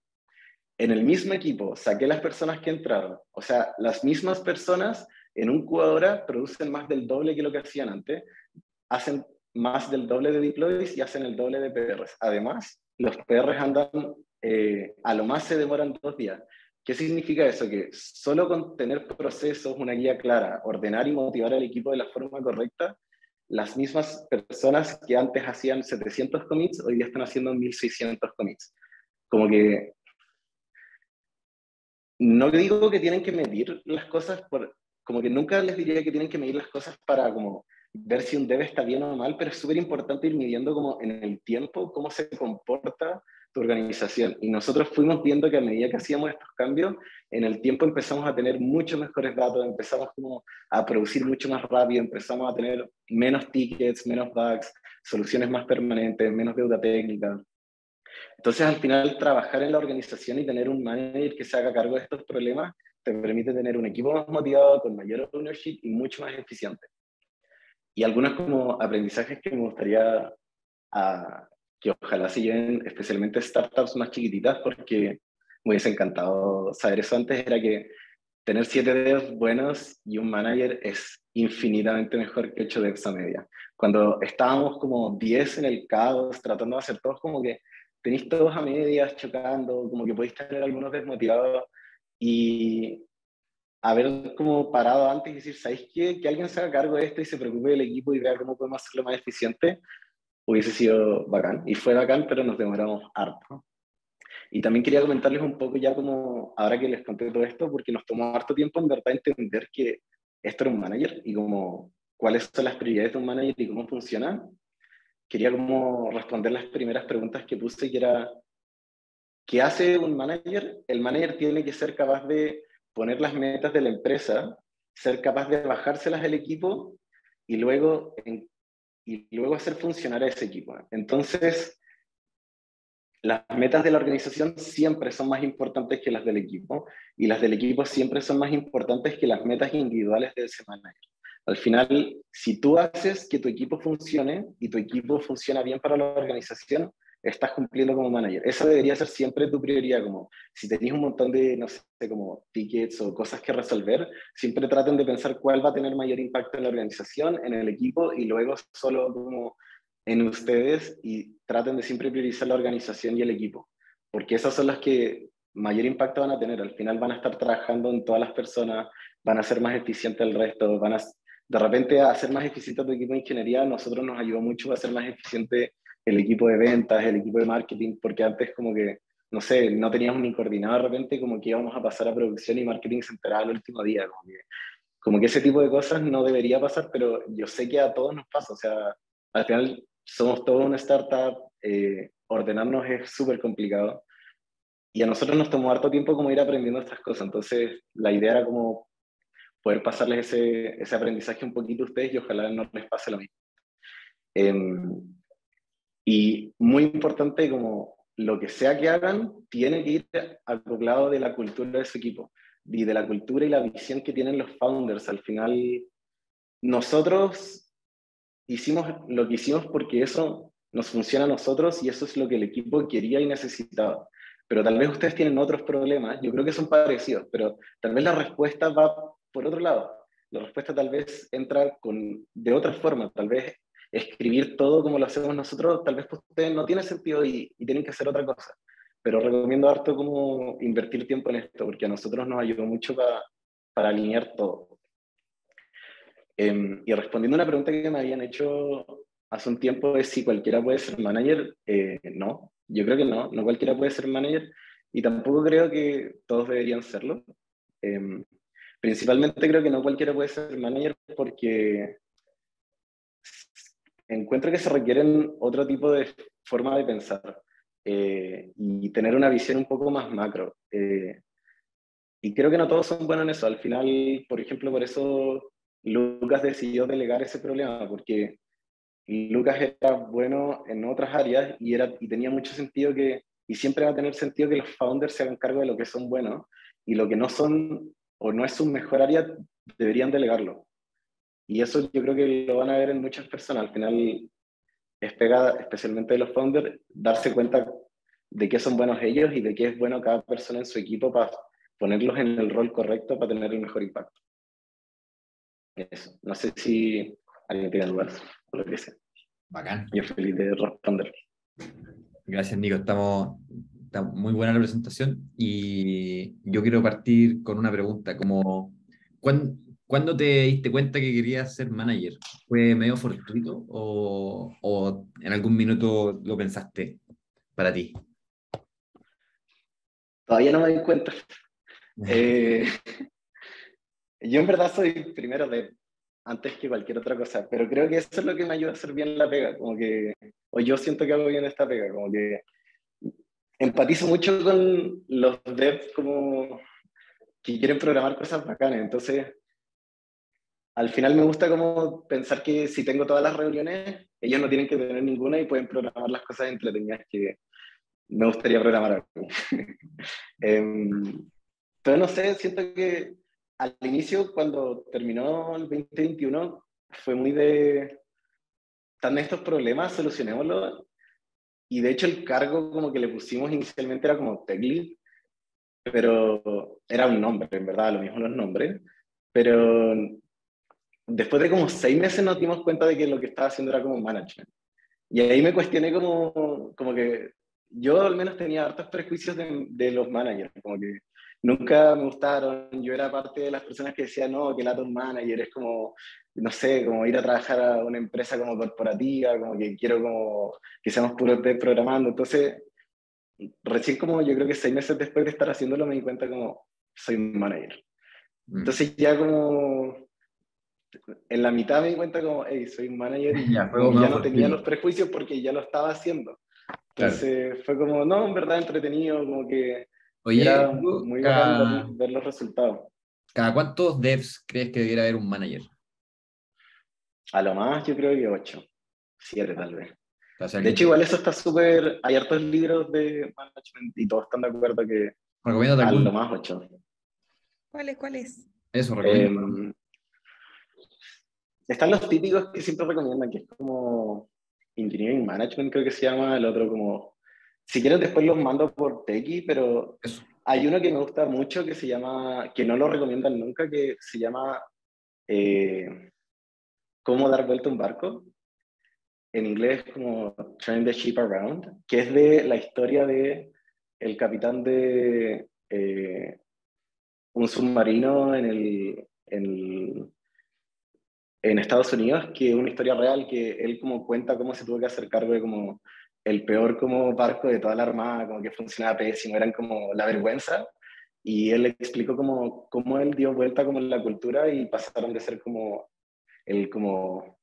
En el mismo equipo saqué las personas que entraron. O sea, las mismas personas en un Q ahora producen más del doble que lo que hacían antes, hacen más del doble de deploys y hacen el doble de PRs. Además, los PRs andan, a lo más se demoran 2 días. ¿Qué significa eso? Que solo con tener procesos, una guía clara, ordenar y motivar al equipo de la forma correcta, las mismas personas que antes hacían 700 commits, hoy día están haciendo 1600 commits. Como que no digo que tienen que medir las cosas, como que nunca les diría que tienen que medir las cosas para como ver si un dev está bien o mal, pero es súper importante ir midiendo como en el tiempo cómo se comporta tu organización. Y nosotros fuimos viendo que a medida que hacíamos estos cambios, en el tiempo empezamos a tener muchos mejores datos, empezamos como a producir mucho más rápido, empezamos a tener menos tickets, menos bugs, soluciones más permanentes, menos deuda técnica. Entonces, al final, trabajar en la organización y tener un manager que se haga cargo de estos problemas te permite tener un equipo más motivado, con mayor ownership y mucho más eficiente. Y algunos como aprendizajes que me gustaría que ojalá se lleven, especialmente startups más chiquititas, porque me hubiese encantado saber eso antes, era que tener 7 devs buenos y un manager es infinitamente mejor que 8 devs a media. Cuando estábamos como 10 en el caos, tratando de hacer todos, como que tenéis todos a medias, chocando, como que podéis tener algunos desmotivados, y haber como parado antes y decir, ¿sabéis qué? Que alguien se haga cargo de esto y se preocupe del equipo y vea cómo podemos hacerlo más eficiente, hubiese sido bacán. Y fue bacán, pero nos demoramos harto. Y también quería comentarles un poco ya como, ahora que les conté todo esto, porque nos tomó harto tiempo en verdad entender que esto era un manager y como cuáles son las prioridades de un manager y cómo funciona. Quería como responder las primeras preguntas que puse, que era, ¿qué hace un manager? El manager tiene que ser capaz de poner las metas de la empresa, ser capaz de bajárselas al equipo y luego hacer funcionar a ese equipo. Entonces, las metas de la organización siempre son más importantes que las del equipo y las del equipo siempre son más importantes que las metas individuales de ese manager. Al final, si tú haces que tu equipo funcione y tu equipo funciona bien para la organización, estás cumpliendo como manager. Esa debería ser siempre tu prioridad, como si tenéis un montón de, no sé, como tickets o cosas que resolver, siempre traten de pensar cuál va a tener mayor impacto en la organización, en el equipo y luego solo como en ustedes y traten de siempre priorizar la organización y el equipo, porque esas son las que mayor impacto van a tener. Al final van a estar trabajando en todas las personas, van a ser más eficientes el resto, de repente a hacer más eficiente tu equipo de ingeniería, a nosotros nos ayudó mucho a hacer más eficiente el equipo de ventas, el equipo de marketing, porque antes como que, no sé, no teníamos ni coordinado de repente como que íbamos a pasar a producción y marketing se enteraba el último día, como que ese tipo de cosas no debería pasar, pero yo sé que a todos nos pasa, o sea, al final somos toda una startup, ordenarnos es súper complicado y a nosotros nos tomó harto tiempo como ir aprendiendo estas cosas, entonces la idea era como poder pasarles ese aprendizaje un poquito a ustedes y ojalá no les pase lo mismo. Y muy importante, como lo que sea que hagan, tiene que ir acoplado de la cultura de su equipo y de la cultura y la visión que tienen los founders. Al final, nosotros hicimos lo que hicimos porque eso nos funciona a nosotros y eso es lo que el equipo quería y necesitaba. Pero tal vez ustedes tienen otros problemas, yo creo que son parecidos, pero tal vez la respuesta va por otro lado. La respuesta tal vez entra de otra forma, tal vez escribir todo como lo hacemos nosotros, tal vez para ustedes no tiene sentido y tienen que hacer otra cosa. Pero recomiendo harto como invertir tiempo en esto, porque a nosotros nos ayudó mucho para alinear todo. Y respondiendo a una pregunta que me habían hecho hace un tiempo, es si cualquiera puede ser manager. No, yo creo que no, no cualquiera puede ser manager y tampoco creo que todos deberían serlo. Eh, Principalmente creo que no cualquiera puede ser manager porque encuentro que se requieren otro tipo de forma de pensar y tener una visión un poco más macro. Y creo que no todos son buenos en eso. Al final, por ejemplo, por eso Lucas decidió delegar ese problema, porque Lucas era bueno en otras áreas y tenía mucho sentido y siempre va a tener sentido que los founders se hagan cargo de lo que son buenos y lo que no son o no es su mejor área, deberían delegarlo. Y eso yo creo que lo van a ver en muchas personas. Al final es pegada, especialmente de los founders, darse cuenta de qué son buenos ellos y de qué es bueno cada persona en su equipo para ponerlos en el rol correcto para tener el mejor impacto. Eso. No sé si alguien tiene dudas o lo que sea. Bacán. Yo feliz de responder. Gracias, Nico. Está muy buena la presentación y yo quiero partir con una pregunta, como ¿cuándo te diste cuenta que querías ser manager? ¿Fue medio fortuito o en algún minuto lo pensaste para ti? Todavía no me doy cuenta. Eh, yo en verdad soy primero antes que cualquier otra cosa, pero creo que eso es lo que me ayuda a hacer bien la pega, o yo siento que hago bien esta pega, como que empatizo mucho con los devs como que quieren programar cosas bacanas, entonces al final me gusta como pensar que si tengo todas las reuniones, ellos no tienen que tener ninguna y pueden programar las cosas entretenidas que me gustaría programar algo. Pero no sé, siento que al inicio, cuando terminó el 2021, fue muy están estos problemas, solucionémoslo. Y de hecho el cargo como que le pusimos inicialmente era como tech lead, pero era un nombre, en verdad, lo mismo los nombres. Pero después de como 6 meses nos dimos cuenta de que lo que estaba haciendo era como management. Y ahí me cuestioné como que yo al menos tenía hartos prejuicios de los managers, como que nunca me gustaron. Yo era parte de las personas que decían, no, que el un manager es como, no sé, como ir a trabajar a una empresa como corporativa, como que quiero como que seamos puros de programando. Entonces, recién como yo creo que 6 meses después de estar haciéndolo me di cuenta como, soy un manager. Entonces ya como en la mitad me di cuenta como, hey, soy un manager y Ya, fue como que como ya no tenía fortuito. los prejuicios porque ya lo estaba haciendo. Claro. Entonces fue como, no, en verdad entretenido, como que Oye, era ¿tú muy bacán ver los resultados. cada cuántos devs crees que debiera haber un manager? A lo más yo creo que 8, 7 tal vez. O sea, De alguien hecho, igual eso está súper, hay hartos libros de management y todos están de acuerdo que recomiéndate a lo alguno. más 8. ¿Cuál es? ¿Cuál es? Eso, Eh, recomiendo. están los típicos que siempre recomiendan, que es como Engineering Management, creo que se llama, el otro como, si quieres después los mando por Tequi, pero Eso. hay uno que me gusta mucho que se llama, que no lo recomiendan nunca, que se llama eh, Cómo dar vuelta a un barco. En inglés como Turn the Ship Around, que es de la historia de el capitán de un submarino en Estados Unidos, que es una historia real, que él como cuenta cómo se tuvo que hacer cargo de como el peor como barco de toda la armada, como que funcionaba pésimo, eran como la vergüenza, y él explicó cómo él dio vuelta como en la cultura y pasaron de ser como el como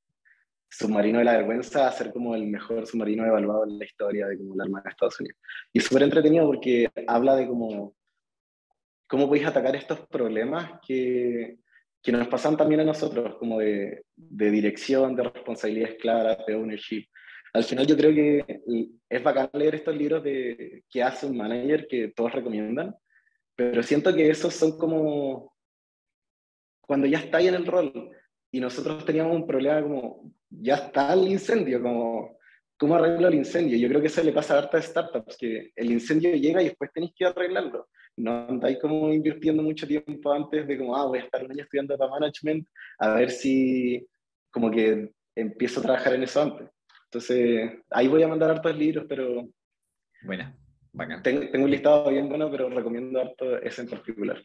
submarino de la vergüenza a ser como el mejor submarino evaluado en la historia de como la Armada de Estados Unidos. Y es súper entretenido porque habla de cómo podéis atacar estos problemas que nos pasan también a nosotros, como de dirección, de responsabilidades claras, de ownership. Al final yo creo que es bacán leer estos libros de qué hace un manager que todos recomiendan, pero siento que esos son como cuando ya está ahí en el rol y nosotros teníamos un problema como, ya está el incendio, como, ¿cómo arreglo el incendio? Yo creo que eso le pasa a hartas startups, que el incendio llega y después tenéis que arreglarlo. No andáis como invirtiendo mucho tiempo antes de como, voy a estar un año estudiando para management, a ver si como que empiezo a trabajar en eso antes. Entonces, ahí voy a mandar hartos libros, pero Buena, bacán. tengo un listado bien bueno, pero recomiendo harto ese en particular.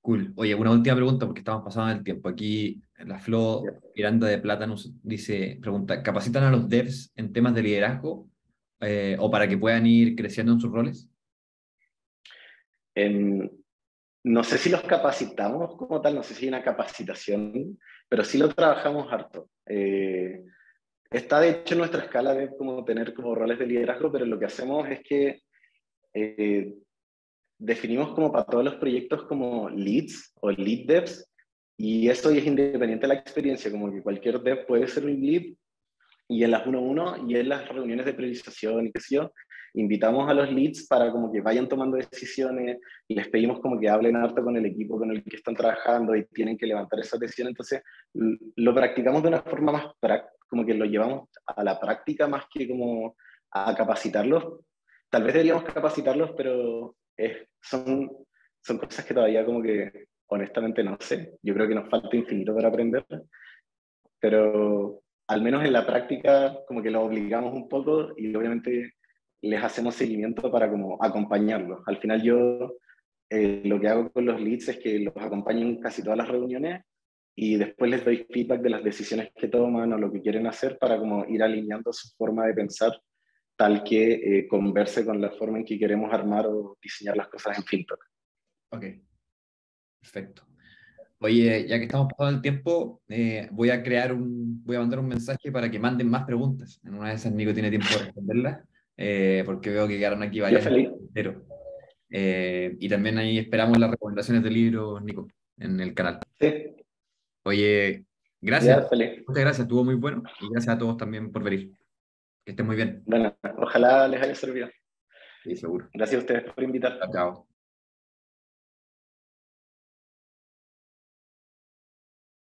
Cool. Oye, una última pregunta porque estamos pasando el tiempo. Aquí la Flo Ya. Miranda de Plátano dice, pregunta, ¿capacitan a los devs en temas de liderazgo o para que puedan ir creciendo en sus roles? Em, no sé si los capacitamos como tal, no sé si hay una capacitación, pero sí lo trabajamos harto. Está de hecho en nuestra escala de como tener como roles de liderazgo, pero lo que hacemos es que eh, definimos como para todos los proyectos como leads o lead devs, y eso es independiente de la experiencia, como que cualquier dev puede ser un lead y en las 1-1 y en las reuniones de priorización y qué sé yo, invitamos a los leads para como que vayan tomando decisiones y les pedimos como que hablen harto con el equipo con el que están trabajando y tienen que levantar esa decisión. Entonces, lo practicamos de una forma más como que lo llevamos a la práctica más que como a capacitarlos. Tal vez deberíamos capacitarlos, pero son cosas que todavía como que honestamente no sé. Yo creo que nos falta infinito para aprender, pero al menos en la práctica como que los obligamos un poco y obviamente les hacemos seguimiento para como acompañarlos. Al final yo lo que hago con los leads es que los acompaño en casi todas las reuniones y después les doy feedback de las decisiones que toman o lo que quieren hacer para como ir alineando su forma de pensar tal que converse con la forma en que queremos armar o diseñar las cosas en FinTalk. Ok, perfecto. Oye, ya que estamos pasando el tiempo, voy a mandar un mensaje para que manden más preguntas. En una de esas Nico tiene tiempo de responderlas, porque veo que quedaron aquí Yo varias en el feliz. tintero. Y también ahí esperamos las recomendaciones de libros, Nico, en el canal. Sí, Oye, gracias. ya feliz. Muchas gracias, estuvo muy bueno. Y gracias a todos también por venir. Que estén muy bien. Bueno, ojalá les haya servido. Sí, seguro. Gracias a ustedes por invitar. Chao, chao.